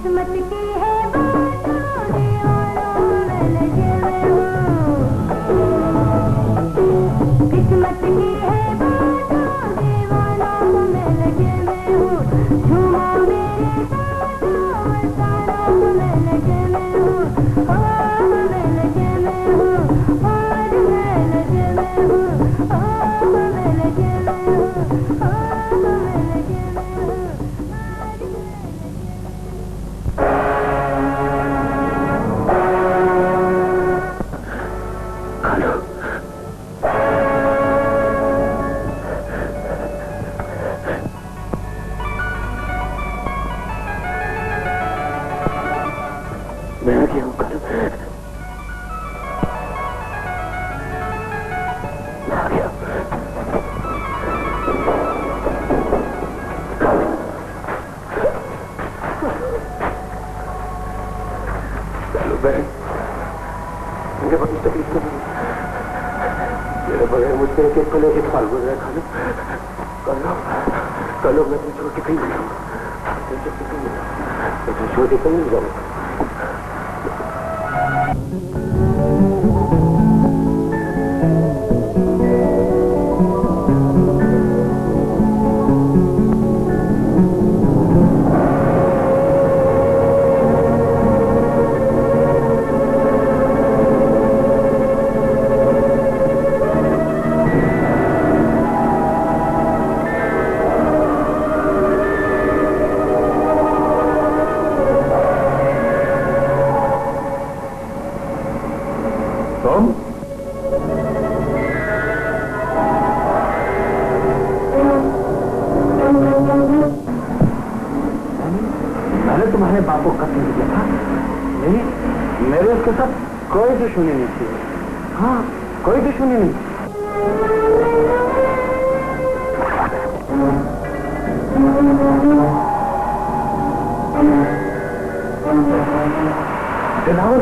किस्मत की है बातों दीवानों में लगे मैं हूँ, किस्मत की है बातों दीवानों में लगे मैं हूँ, झूमो मेरे साथों तारों में लगे मैं हूँ, में लगे मैं हूँ, और में लगे मैं हूँ, में लगे मैं हूँ, में लगे मैं हूँ। मैं आ गया हूँ कालू, मैं आ गया। कालू बहन, मुझे बड़ी तकलीफ हो रही है। मेरे बगैर मुझसे एक एक पल एक साल गुजरा है कालू। कालू मैं तुझे छोड़ के कहीं नहीं जाऊँगा, मैं तुझे छोड़ के कहीं नहीं जाऊँगा। मैंने तुम्हारे बाप को कत्ल किया था? नहीं, मेरे उसके साथ कोई दुश्मनी नहीं थी। हाँ, कोई दुश्मनी नहीं। दिलावर,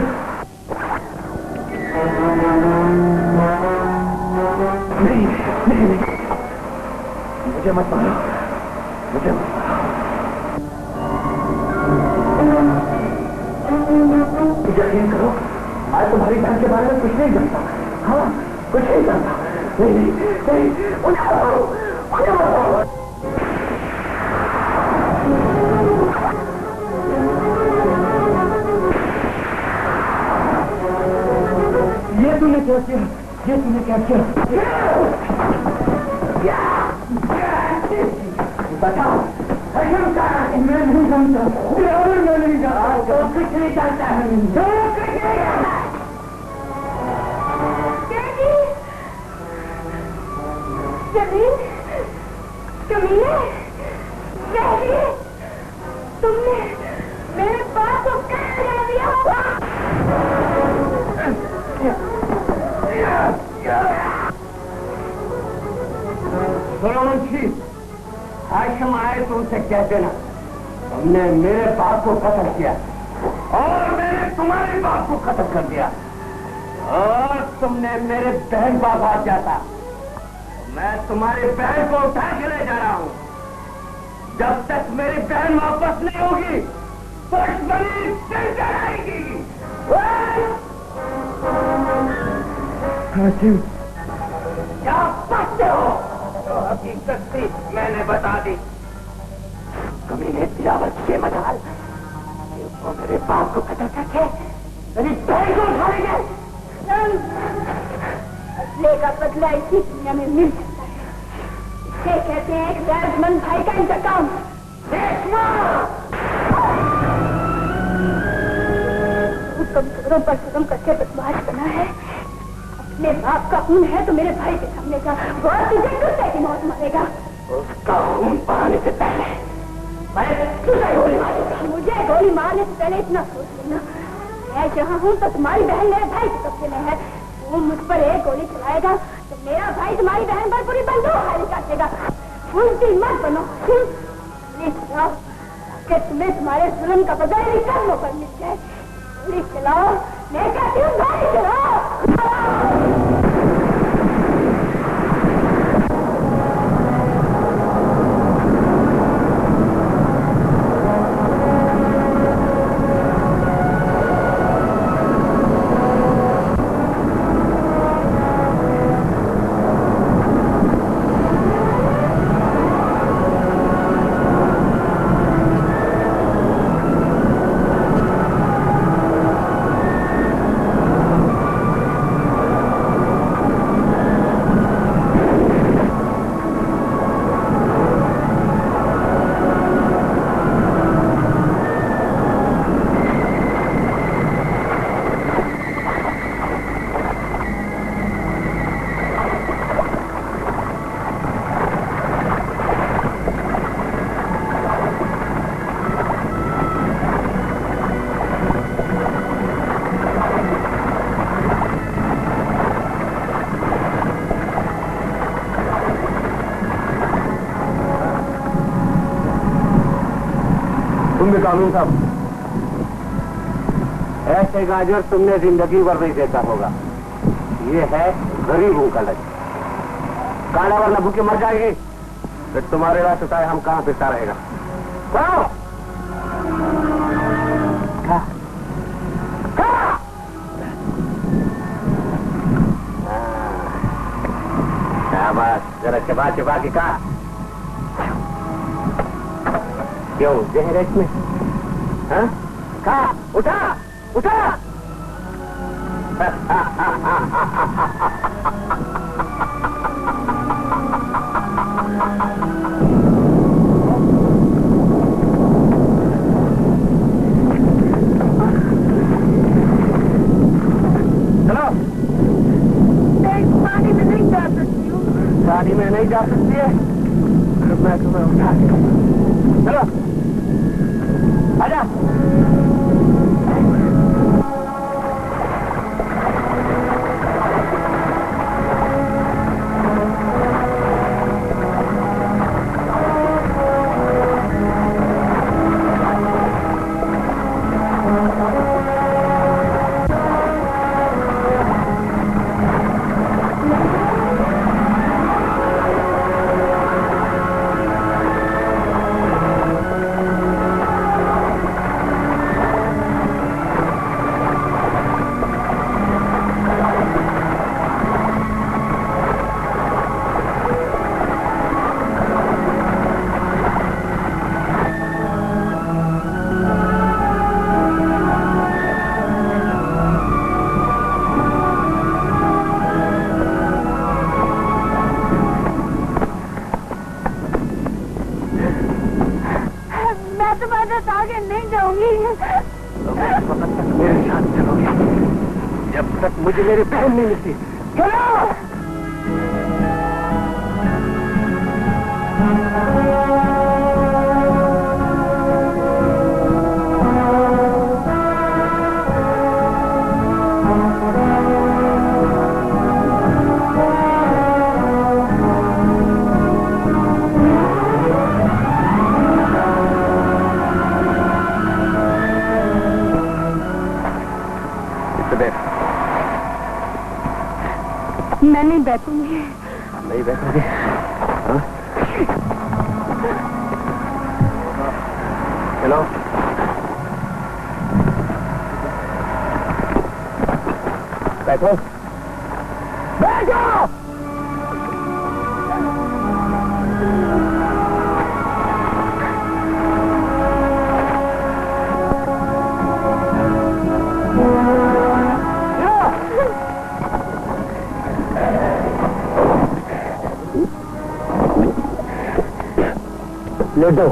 नहीं नहीं नहीं, मुझे मत मारो, मुझे मत मारो। यकीन करो, आज तुम्हारी बहन के बारे में कुछ नहीं जानता। हाँ, कुछ नहीं जानता। नहीं नहीं नहीं, मुझे मारो, मुझे मारो। ये तूने क्या किया? ये तूने क्या किया? बताओ, मैं नहीं जानता, मैं नहीं जानता, कुछ नहीं जानता है, जमीन, कमीने, तुमने मेरे पास को कैसे कर दिया? मुंशी, हाशिम आए तो उनसे कह देना तुमने मेरे बाप को कत्ल किया और मैंने तुम्हारे बाप को कत्ल कर दिया, और तुमने मेरे बहन बाप आ जाता, मैं तुम्हारी बहन को उठा के ले जा रहा हूं। जब तक मेरी बहन वापस नहीं होगी दुश्मनी चलती रहेगी। हाशिम, क्या पढ़ते हो? तो हकीकत थी मैंने बता दी। कमीने तिलावत के मजाल, वो मेरे बाप को कत्ल करके मेरी बहन को उठा ले गए। असले का बदला इसी दुनिया में मिल सकता है। इसे कहते हैं एक गैरतमंद भाई का इंतकाम। कमजोरों पर जुल्म करके बदमाश बना है। अपने बाप का खून है तो मेरे भाई के सामने जा, वो तुझे कुत्ते की मौत मारेगा। उसका खून बहाने से पहले मैं तुझे गोली मारूंगा। मुझे गोली मारने से पहले इतना सोच लेना, मैं जहाँ हूँ तो तुम्हारी बहन मेरे भाई के कब्जे में है। तू मुझ पर एक गोली चलाएगा तो मेरा भाई तुम्हारी बहन पर पूरी बंदूक खाली कर देगा। उल्टी मत बनो, कि तुम्हें तुम्हारे जुल्म का बदला निकलने पर मिल जाए। गोली चलाओ, मैं कहती हूँ गोली चलाओ। तुम भी कानून साहब, ऐसे गाजर तुमने जिंदगी भर नहीं देखा होगा। ये है गरीबों का लक्ष्य। काला वरना भूखे मर जाएगी, फिर तुम्हारे रास्ते बताए हम कहां पिसता रहेगा। शाबाश, जरा चबा चबा के कहा। क्यों जहर है इसमें? हाँ? कहा, उठा उठा। चलो, पानी में नहीं जा सकती हूँ। पानी में नहीं जा सकती है, मैं तुम्हें उठा के, चलो आजा। आगे नहीं जाऊंगी। मेरे साथ चलोगे जब तक मुझे मेरी बहन नहीं मिलती। चलो। मैं नहीं बैठूंगी। नहीं बैठोगे? चलो। बैठो। बैठो। लेटो।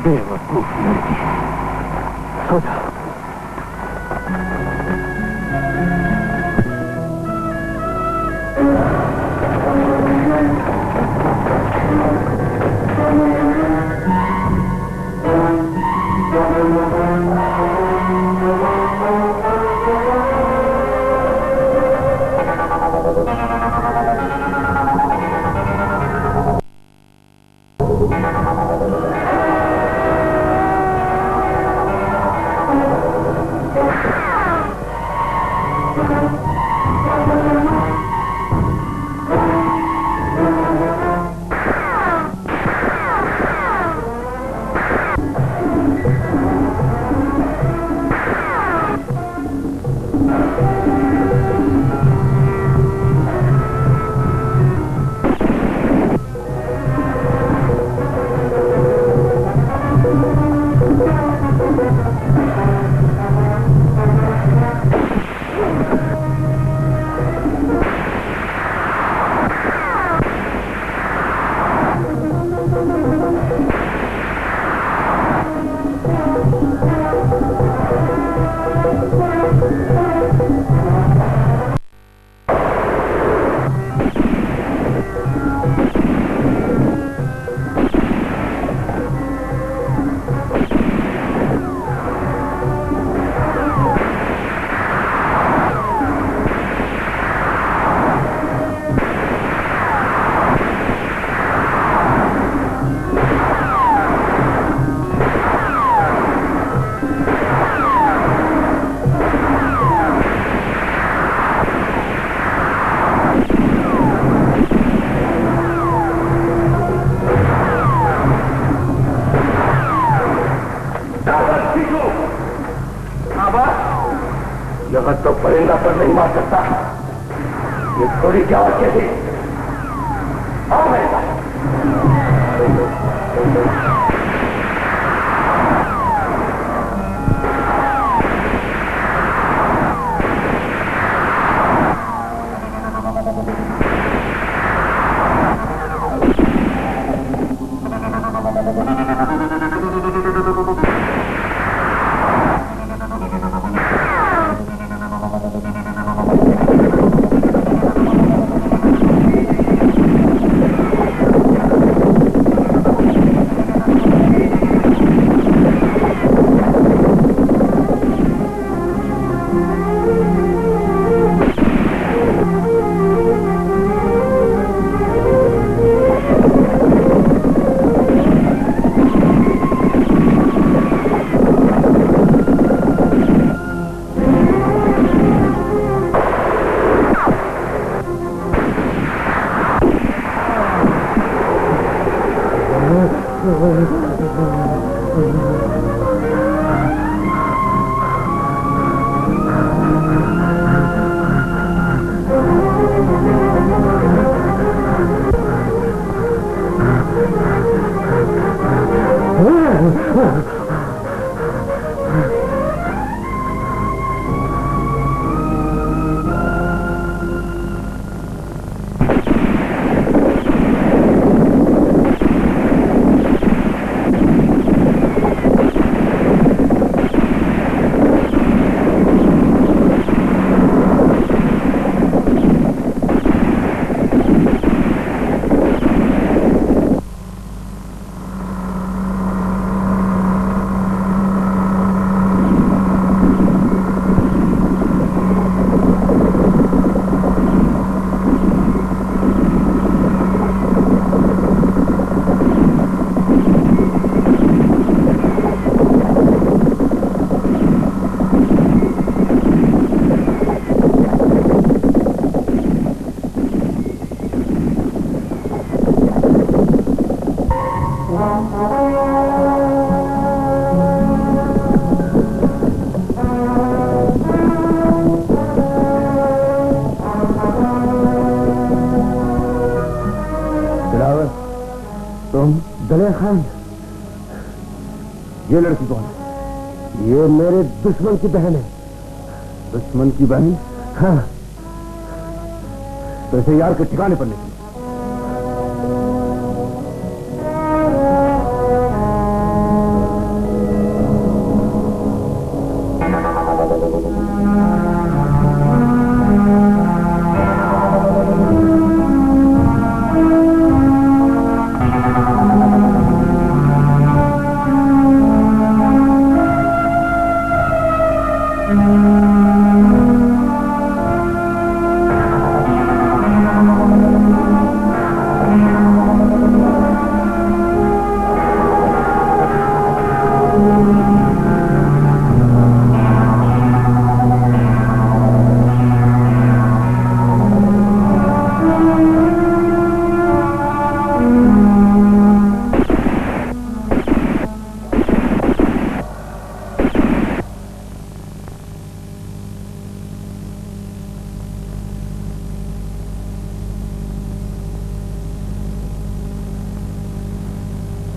बेवकूफ लड़की, सो जाओ। जिंदा पर नहीं मार सकता। ये थोड़ी क्या और थी? आओ मेरे पास। ये लड़की कौन है? ये मेरे दुश्मन की बहन है। दुश्मन की बहन? हाँ। तो इसे यार के ठिकाने पर लेती।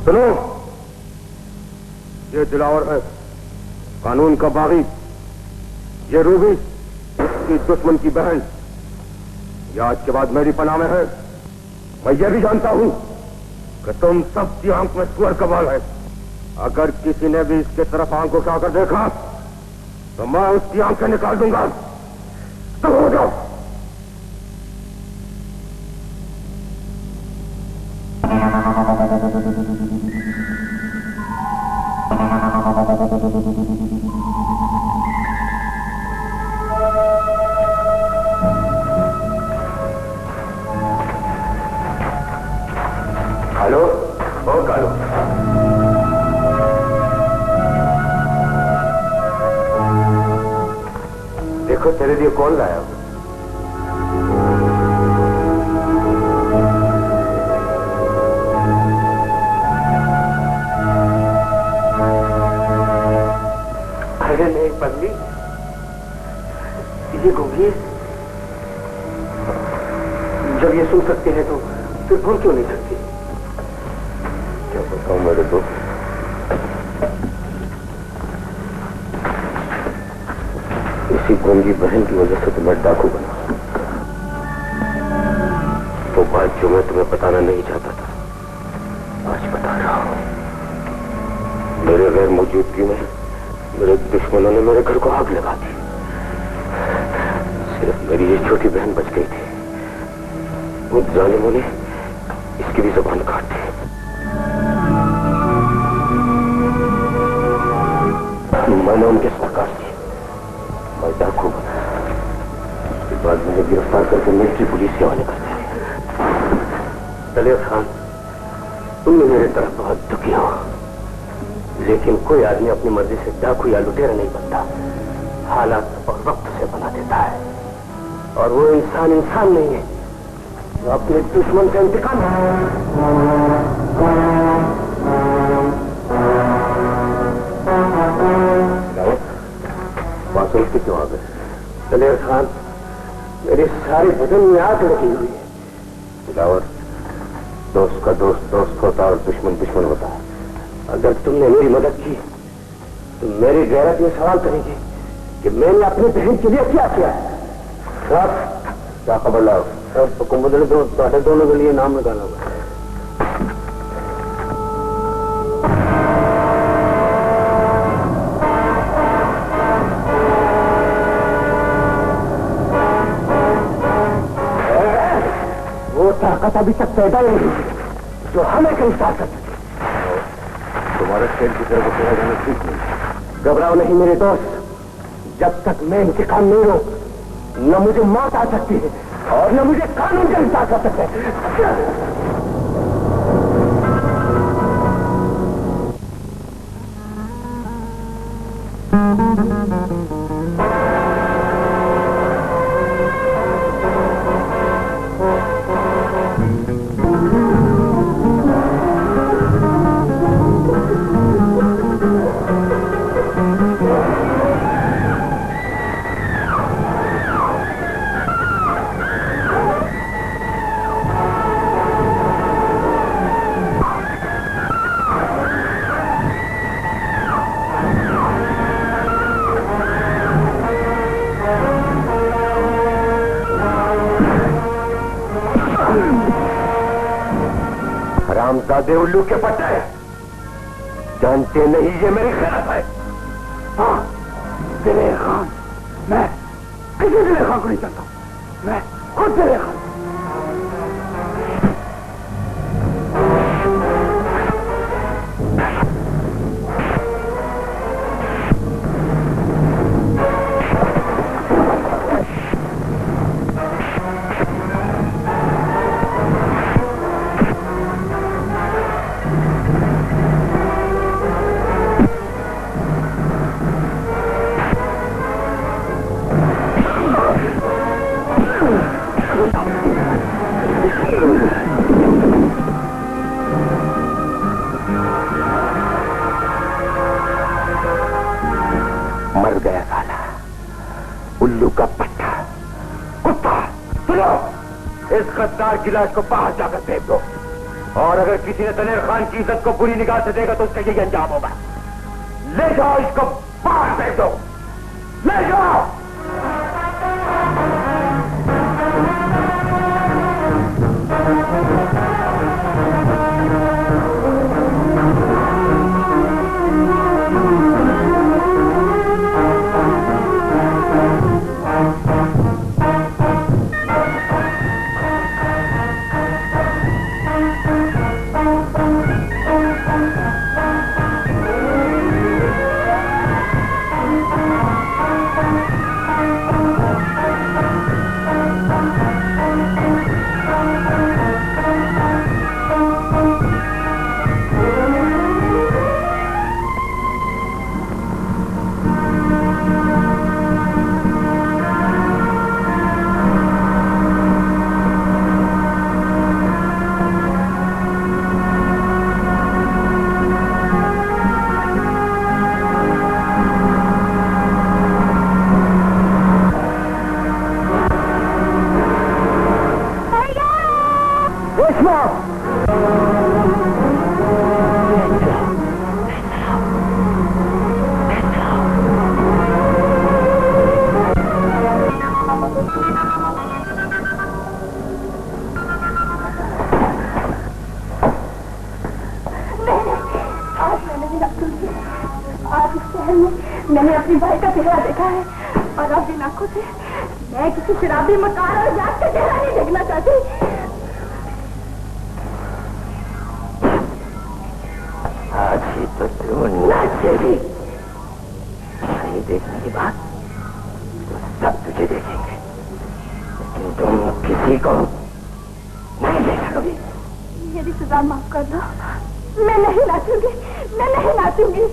सुनो, ये दिलावर है, कानून का बागी। ये रूबी, इसकी दुश्मन की बहन, ये आज के बाद मेरी पनाह में है। मैं ये भी जानता हूं कि तुम सबकी आंख में सुअर का बाल है। अगर किसी ने भी इसके तरफ आंख उठाकर देखा तो मैं उसकी आंखें निकाल दूंगा। तो हो जाओ। हेलो, ओ कालू, देखो तेरे लिए कौन लाया हूं। अरे नहीं पगली, ये गूंगी बहन की वजह से तो मैं डाकू बना। वो बात जो मैं तुम्हें बताना नहीं चाहता था आज बता रहा हूं। मेरे गैर मौजूदगी में मेरे दुश्मनों ने मेरे घर को आग लगा दी। सिर्फ मेरी ये छोटी बहन बच गई थी। वो जालिमों ने इसकी भी जुबान काट दी। मैंने उनके सरकार दी, मैं डाकू बना। उसके बाद मुझे गिरफ्तार करके मिलिट्री पुलिस के हवाले कर दिया। दलेर खान, तुमने मेरे तरफ बहुत दुखी हो, लेकिन कोई आदमी अपनी मर्जी से डाकू या लुटेरा नहीं बनता। हालात और वक्त से बना देता है। और वो इंसान नहीं है जो अपने दुश्मन का इंतकाम बासुल की क्यों आ गए? दलेर खान, मेरे सारे बदन में आग लगी हुई है। दिलावर, दोस्त का दोस्त दोस्त होता और दुश्मन दुश्मन होता है। अगर तुमने मेरी मदद की तो मेरी गैरत में सवाल करेगी कि मैंने अपनी बहन के लिए क्या किया है। सब क्या खबर लाओ? सब हुक्म बदले दो, तो दोनों के लिए नाम निकाला होगा। वो ताकत अभी तक पैदा नहीं हुई जो हमें गिरफ्तार कर सके। तुम्हारे खेल की तरफ उतरा जाना ठीक नहीं। घबराओ नहीं मेरे दोस्त, जब तक मैं इंतकाम नहीं लूं न मुझे मौत आ सकती है और न मुझे कानून गिरफ्तार कर सकते हैं। हरामजादे उल्लू के पट्टे, जानते नहीं ये मेरी खिलाफ है। हाँ, दलेर खान, मैं किसी दलेर खान को नहीं जानता। मैं खुद दलेर खान। मर गया साला उल्लू का पट्टा। कुत्ता, सुनो, इस गद्दार की लाश को बाहर जाकर फेंक दो। और अगर किसी ने दलेर खान की इज्जत को बुरी निगाह से देखा तो उसका यही अंजाम होगा। ले जाओ इसको, बाहर फेंक दो, ले जाओ। आज इस शहर में मैंने अपने भाई का चेहरा देखा है और अब इन आंखों से मैं किसी शराबी मकान और जात का चेहरा नहीं देखना चाहती। आज ही तो तू नाचेगी। सही देखने के बाद तो सब तुझे देखेंगे, लेकिन तुम किसी को नहीं देख सकोगी। मेरी सजा माफ कर दो, मैं नहीं नाचूंगी, मैं नहीं नाचूंगी।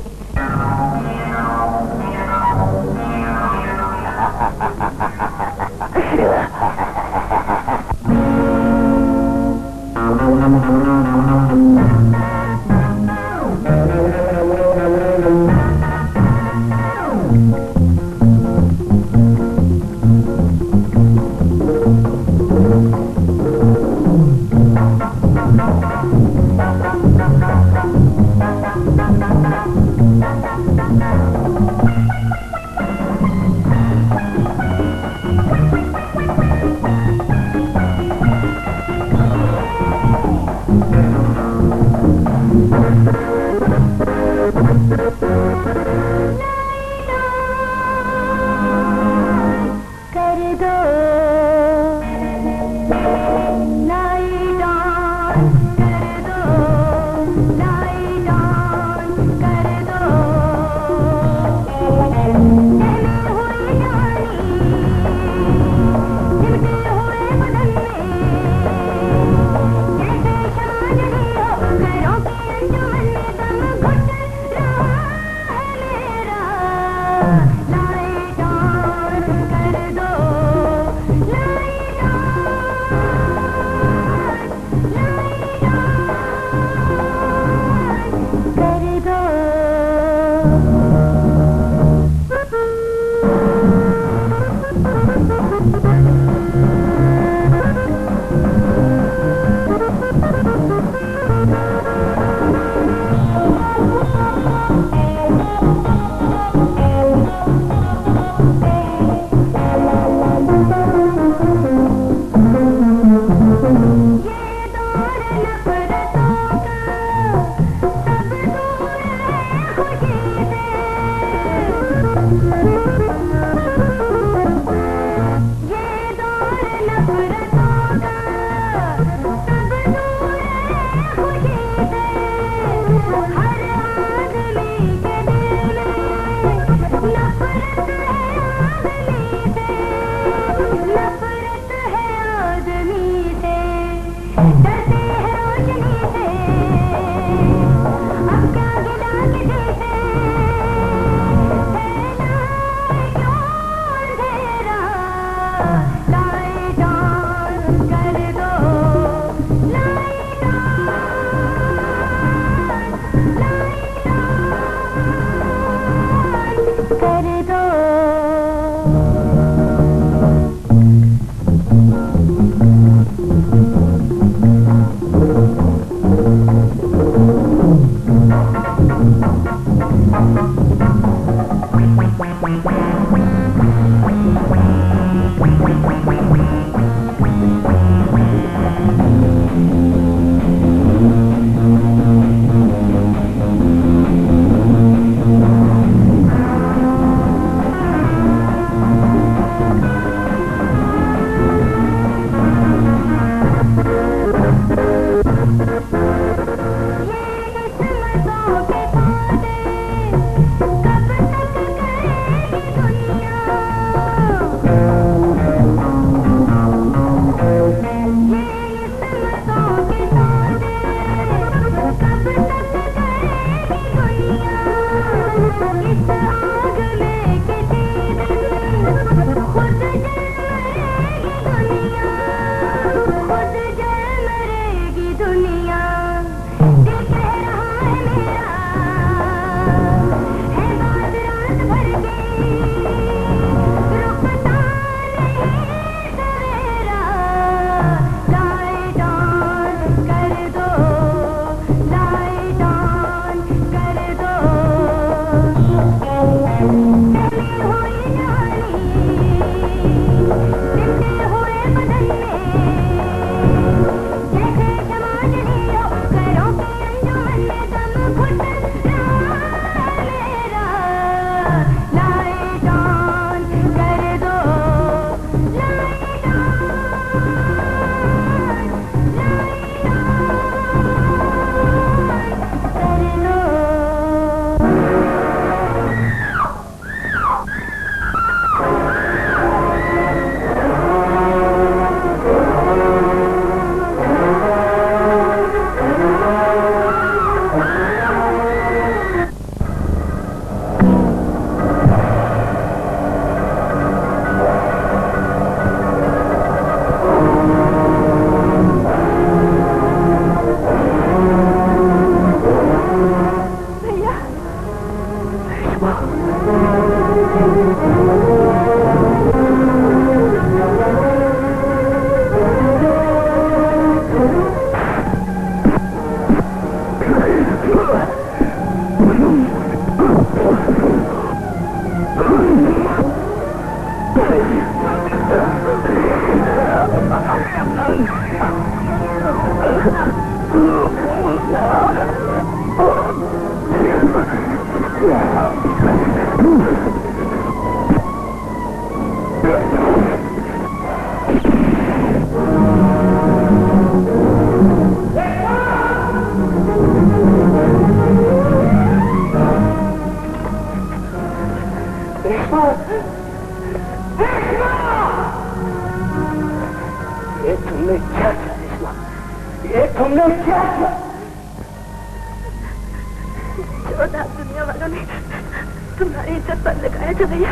कर पर लगाया था भैया।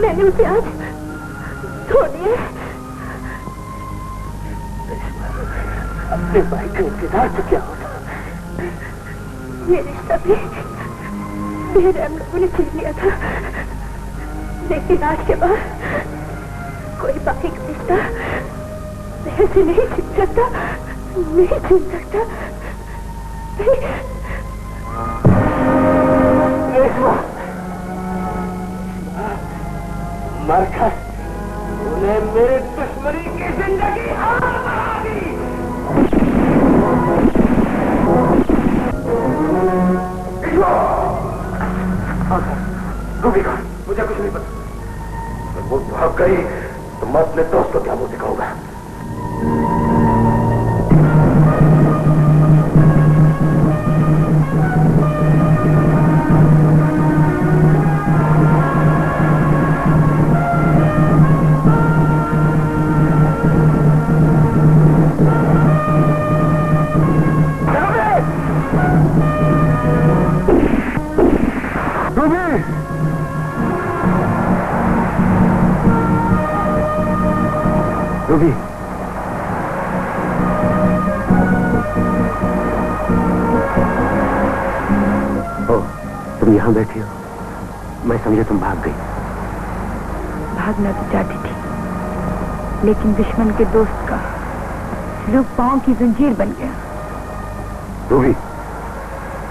मैंने उसे आज छोड़ दिया। अपने भाई के इंतजार से क्या होता? ये रिश्ता भी मेरे हम लोगों ने छीन लिया था, लेकिन आज के बाद कोई बाकी का रिश्ता ऐसे नहीं छीन सकता, नहीं छीन सकता। मरकर तूने मेरे दुश्मनी की जिंदगी बना दी। रूबी का मुझे कुछ नहीं पता। वो भाग गई तो मैं अपने दोस्त को क्या मुंह दिखाऊंगा? रूबी, ओ, तुम यहाँ बैठी हो? मैं समझा तुम भाग गई। भागना तो चाहती थी, लेकिन दुश्मन के दोस्त का लोग पांव की जंजीर बन गया। रूबी,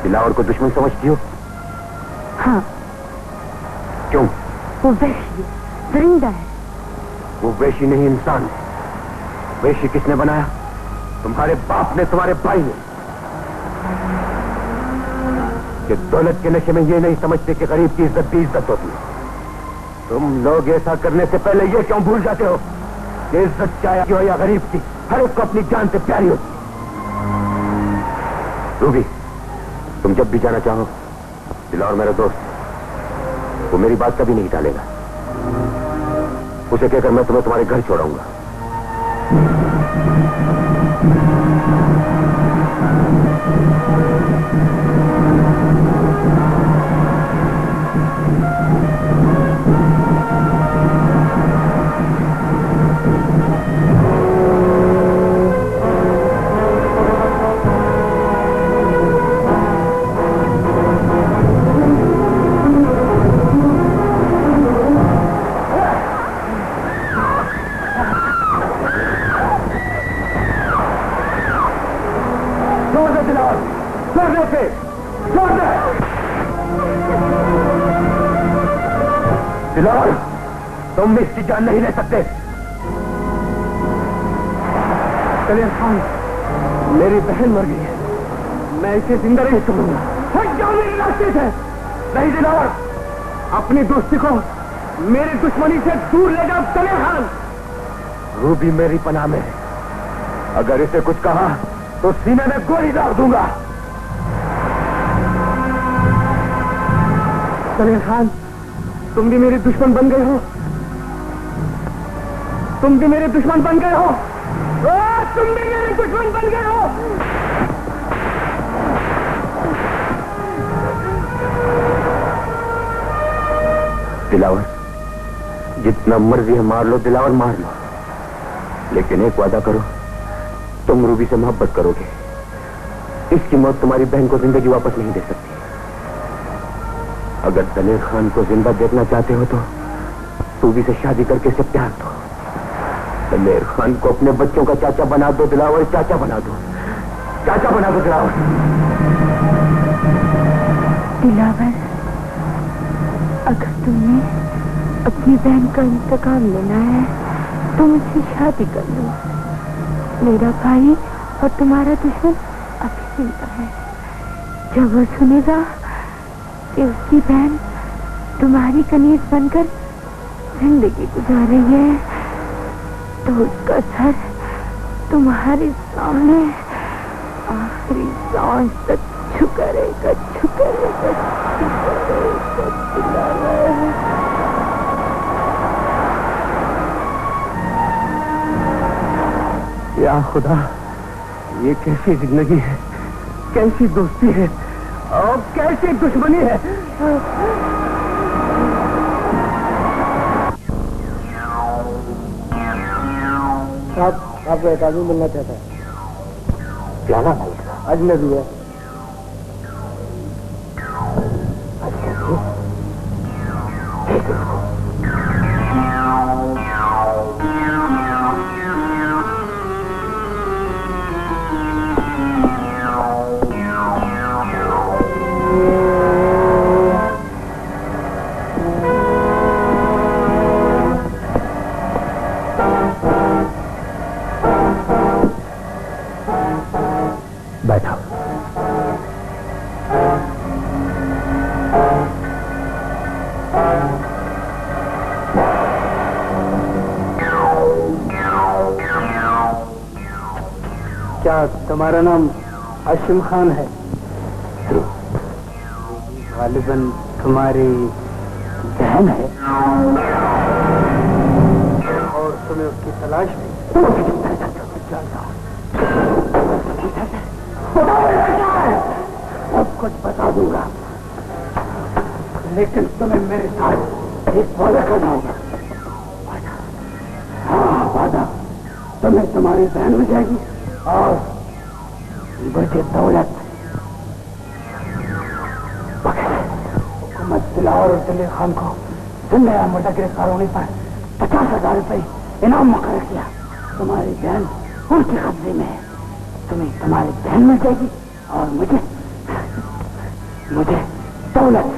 दिलावर को दुश्मन समझती हो? हाँ। क्यों? वो वैशी परिंदा है। वो वैशी नहीं, इंसान है। वैशी किसने बनाया? तुम्हारे बाप ने, तुम्हारे भाई ने। कि दौलत के नशे में ये नहीं समझते कि गरीब की इज्जत भी इज्जत होती है। तुम लोग ऐसा करने से पहले ये क्यों भूल जाते हो कि इज्जत चाहे क्यों या गरीब की, हर एक को अपनी जान से प्यारी होती है। रूबी, तुम जब भी जाना चाहो, दिलावर मेरा दोस्त, वो मेरी बात कभी नहीं टालेगा। उसे कहकर मैं तुम्हें तुम्हारे घर छोड़ाऊंगा। दिलावर, तुम इसकी जान नहीं ले सकते। कलीम खान, मेरी बहन मर गई है, मैं इसे जिंदा नहीं छोड़ूंगा। हट जाओ मेरे रास्ते से। नहीं दिलावर, अपनी दोस्ती को मेरी दुश्मनी से दूर ले जाओ। कलीम खान, रूबी मेरी पनाह में है। अगर इसे कुछ कहा तो सीने में गोली दाग दूंगा। कलीम खान, तुम भी मेरे दुश्मन बन गए हो। तुम भी मेरे दुश्मन बन गए हो। तुम भी मेरे दुश्मन बन गए हो। दिलावर, जितना मर्जी है मार लो दिलावर, मार लो, लेकिन एक वादा करो, तुम रूबी से मोहब्बत करोगे। इसकी मौत तुम्हारी बहन को जिंदगी वापस नहीं दे सकती। अगर दलेर खान को जिंदा देखना चाहते हो तो रूबी से शादी करके इसे प्यार दो। दलेर खान को अपने बच्चों का चाचा बना दो दिलावर, चाचा बना दो, चाचा बना दो दिलावर। दिलावर, अगर तुमने अपनी बहन का इंतकाम लेना है तो मुझसे शादी कर लो। मेरा भाई और तुम्हारा दुश्मन अभी जिंदा है। जब वो सुनेगा कि उसकी बहन तुम्हारी कनीज बनकर जिंदगी गुजार रही है तो उसका सर तुम्हारे सामने आखिरी सांस तक झुका रहेगा, झुका रहेगा, झुका रहेगा। दिलावर, या खुदा, ये कैसी जिंदगी है, कैसी दोस्ती है और कैसी दुश्मनी है। साहब आपको एक आदमी मिलना चाहता है। क्या नाम है उसका? अजनबी है। बैठा। क्या तुम्हारा नाम आशिम खान है? गालिबन तुम्हारी बहन है और तुम्हें उसकी तलाश में। सब कुछ बता दूंगा, लेकिन तुम्हें मेरे साथ एक वादा करना होगा। हाँ वादा, तुम्हें तुम्हारी बहन मिल जाएगी और मुझे दौलत। हुकूमत दिलावर और दिल्ली खान को जिंदा मुर्दा गिरफ्तार होने पर 50,000 रुपये इनाम मुकर्रर किया। तुम्हारी बहन उनके कब्जे में है। तुम्हें तुम्हारी बहन मिल जाएगी और मुझे दौलत।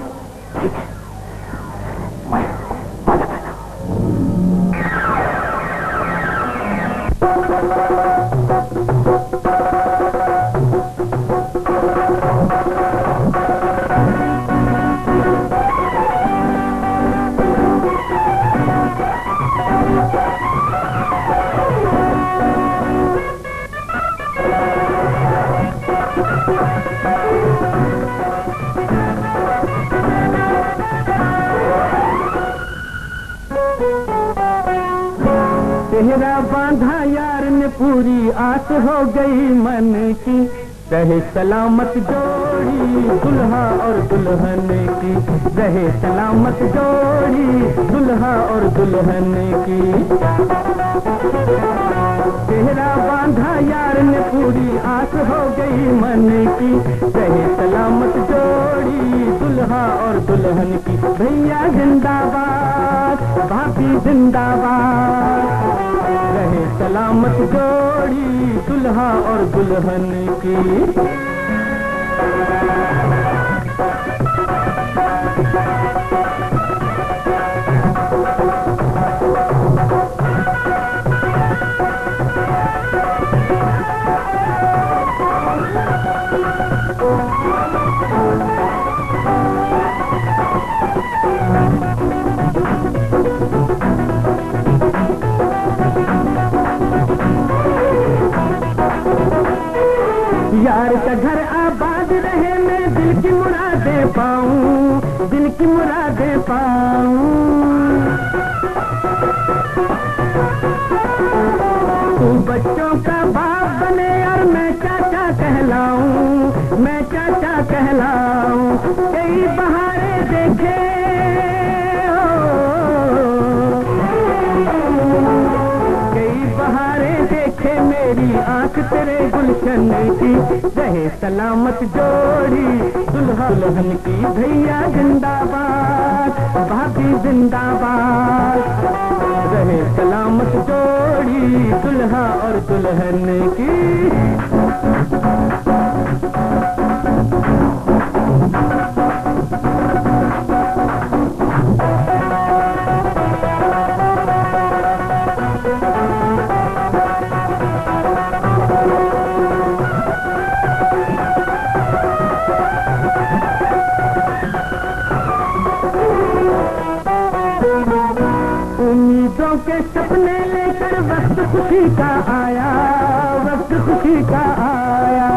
ठीक है, मैं वादा करता चेहरा बांधा यार ने पूरी आस हो गई मन की, रहे सलामत जोड़ी दुल्हा और दुल्हन की, रहे सलामत जोड़ी दुल्हा और दुल्हन की। चेहरा बांधा यार ने पूरी आस हो गई मन की, रहे सलामत जोड़ी दुल्हा और दुल्हन की। भैया जिंदाबाद, भाभी जिंदाबाद, रहे सलामत जोड़ी दुल्हा और दुल्हन की। यार का घर आबाद रहे, मैं दिल की मुरादें पाऊं, दिल की मुरादें पाऊं। तू बच्चों का बाप बने और मैं चाचा कहलाऊं, मैं चाचा कहलाऊं। कई बहारे देखे मेरी आंख तेरे गुलशन की, रहे सलामत जोड़ी दुल्हा दुल्हन की। भैया जिंदाबाद, भाभी जिंदाबाद, रहे सलामत जोड़ी दुल्हा और दुल्हन की। उम्मीदों के सपने लेकर वक्त खुशी का आया, वक्त खुशी का आया।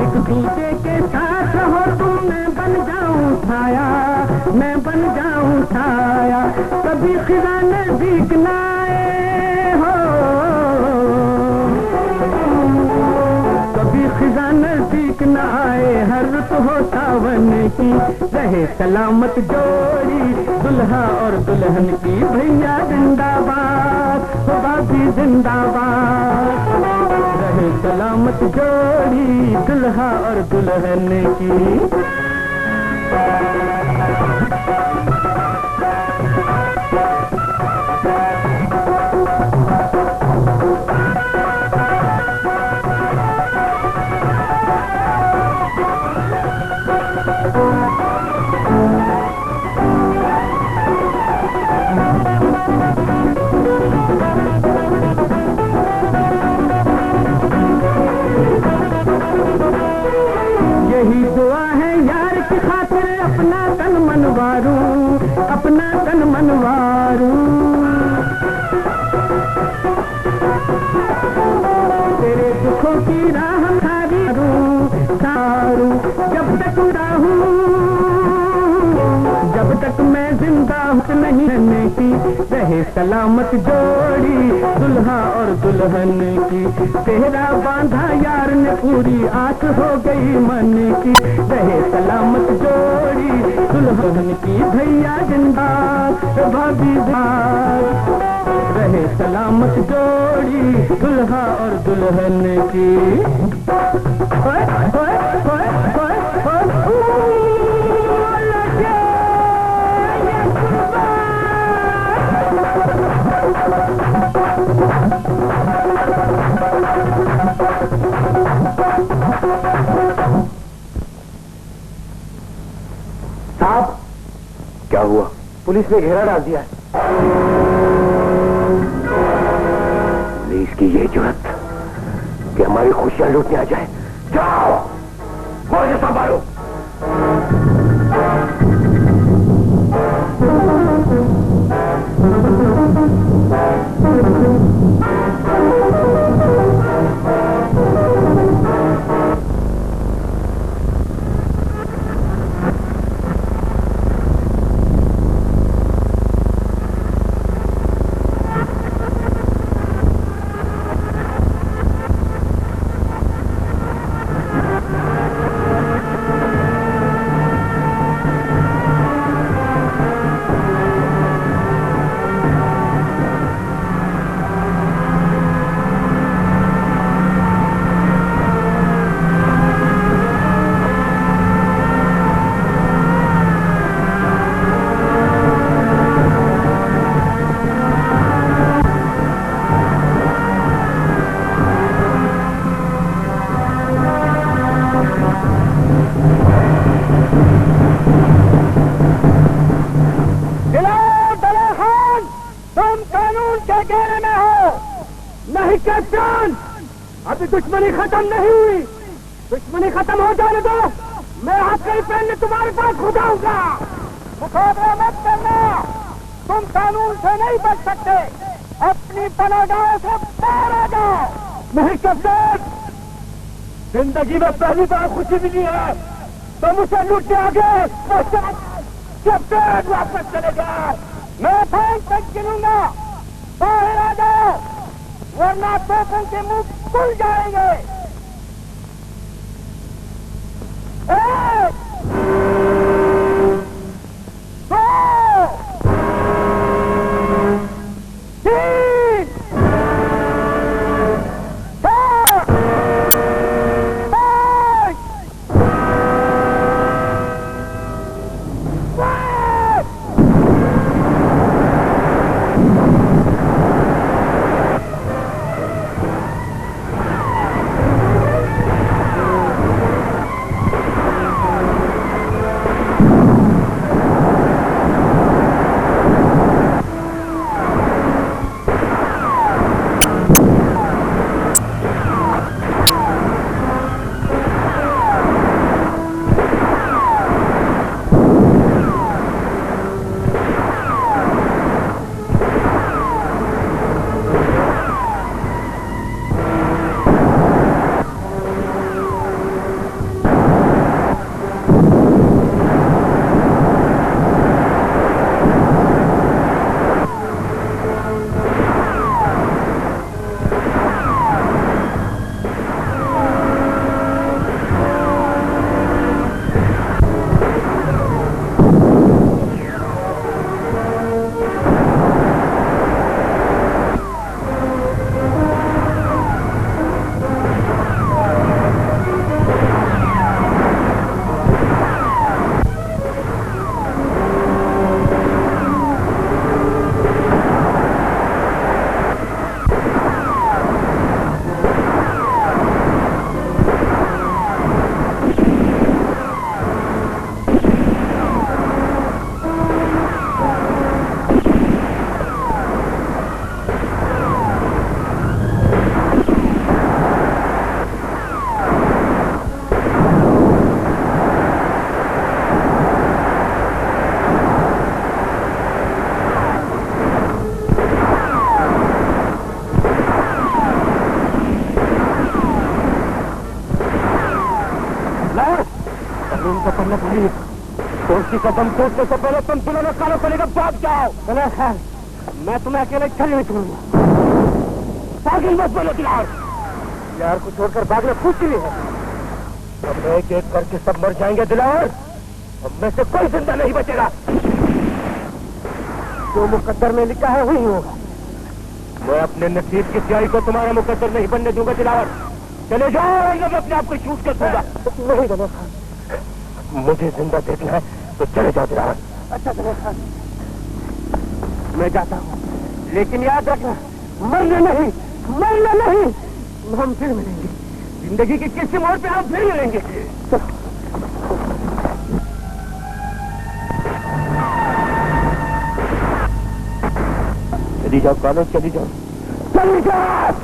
एक दूसरे के साथ रहो तुम, मैं बन जाऊं छाया, मैं बन जाऊं छाया। कभी खिजा नजदीक न आए हो, कभी खिजा नजदीक न आए। हर रुत होता सावन की, रहे सलामत जोड़ी दुल्हा और दुल्हन की। भैया जिंदाबाद, हो भाभी जिंदाबाद, रहे सलामत जोड़ी दुल्हा और दुल्हन की। यही दुआ है यार की खातिर अपना तन मनवारूं, अपना तन मनवारूं। तेरे दुखों की राह सारू जब तक रहूं, जब तक मैं जिंदा हूँ नहीं रहने की। रहे सलामत जोड़ी दुल्हा और दुल्हन की। तेरा बांधा यार ने पूरी आस हो गई मन की। रहे सलामत जोड़ी दुल्हन की। भैया जिंदाबाद, भाभी जिंदाबाद, रहे सलामत जोड़ी दुल्हा और दुल्हन की। ओए, ओए, ओए, ओए, ओए, साहब, क्या हुआ? पुलिस ने घेरा डाल दिया है। पुलिस की ये जुर्रत कि हमारी खुशियां लूटने आ जाए। जाओ, मुझे संभालो। कैप्टन, अभी दुश्मनी खत्म नहीं हुई। दुश्मनी खत्म हो जाने दो, मैं आपके ही पहले तुम्हारे पास खुद आऊंगा। मुकाबला मत करना, तुम कानून से नहीं बच सकते। अपनी पनाहगाह से बाहर आ जाओ। नहीं कैप्टन, जिंदगी में पहली बार खुशी मिली है, तुम उसे लूटने आ गए। कैप्टन वापस चले जाओ, मैं 5 तक गिनूंगा, बाहर आ जाओ, वरना तोपों के मुंह खुल जाएंगे। 1, 2, 3, 4, 5, 6। सफर न भाई, दोस्ती का दम टूटने से पहले तुम दोनों कानों को लेकर भाग जाओ। चलो खैर, मैं तुम्हें अकेले चल नहीं छोड़ूंगा। पागल मत बोलो दिलावर, यार को छोड़कर भागना खुश ही है। अब एक एक करके सब मर जाएंगे दिलावर, अब में से कोई जिंदा नहीं बचेगा। जो मुकद्दर में लिखा है वही होगा। मैं अपने नसीब की स्याही को तुम्हारा मुकद्दर नहीं बनने दूंगा दिलावर। चले जाओ, मैं अपने आप को शूट कर दूंगा। नहीं गणेश खान, मुझे जिंदा देखना है तो चले जाओ दिलावर। अच्छा गणेश खान, मैं जाता हूँ, लेकिन याद रखना मरना नहीं, मरना नहीं। हम फिर मिलेंगे, जिंदगी की किसी मोड़ पे हम फिर मिलेंगे। चली जाओ कॉलेज, चली जाओ, चली जाओ।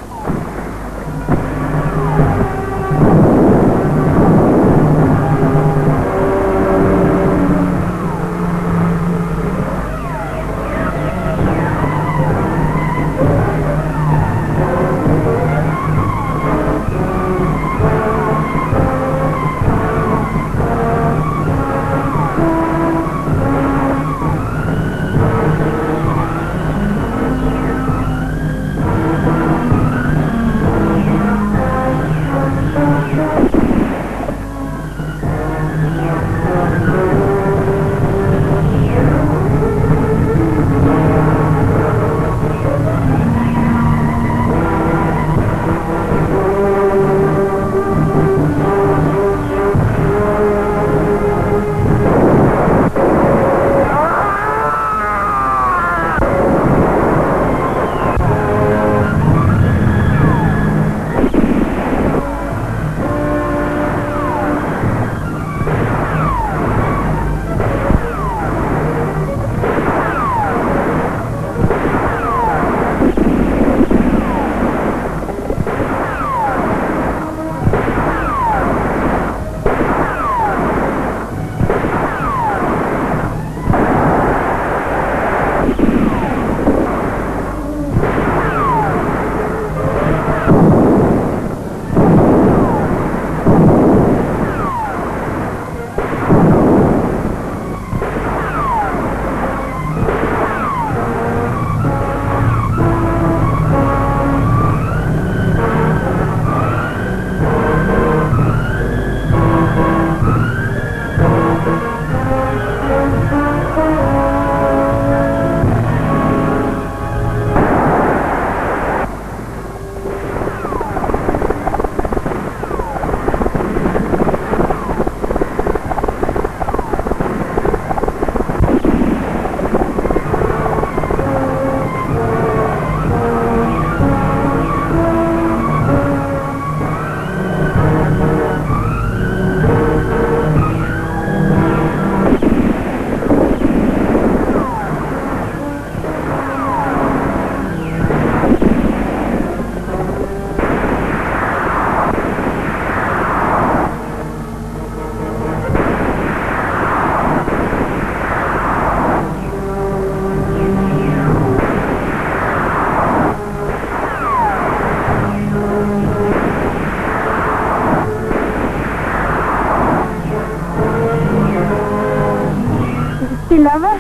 दिलावर,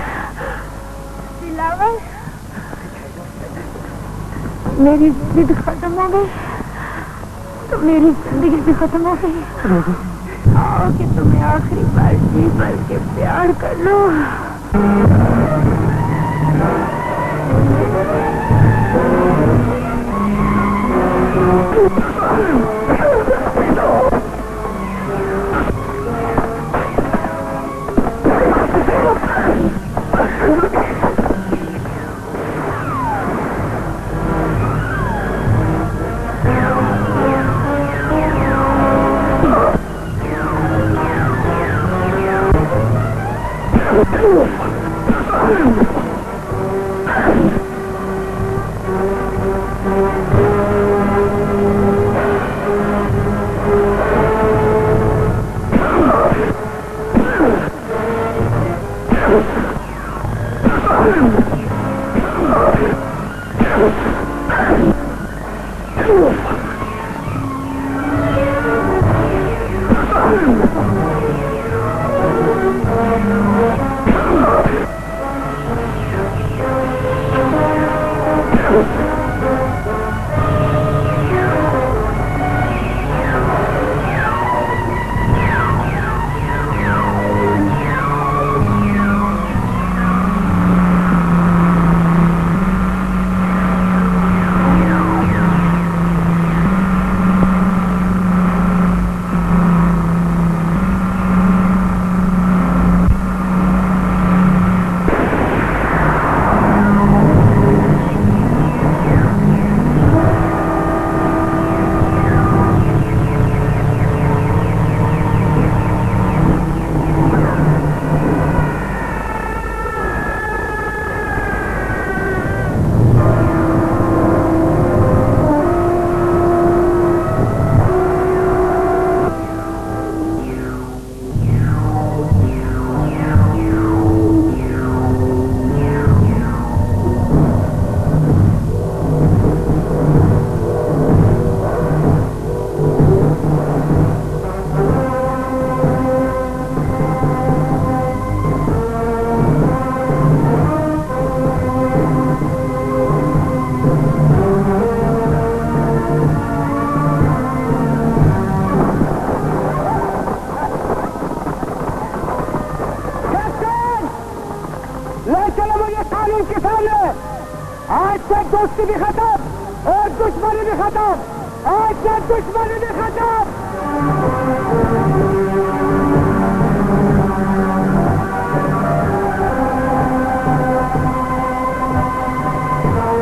दिलावर, मेरी जिद खत्म हो गई तो मेरी जिंदगी भी खत्म हो गई। आओ कि तुम्हें आखिरी बार जी भर के प्यार कर लो। दुश्मन ने खत्म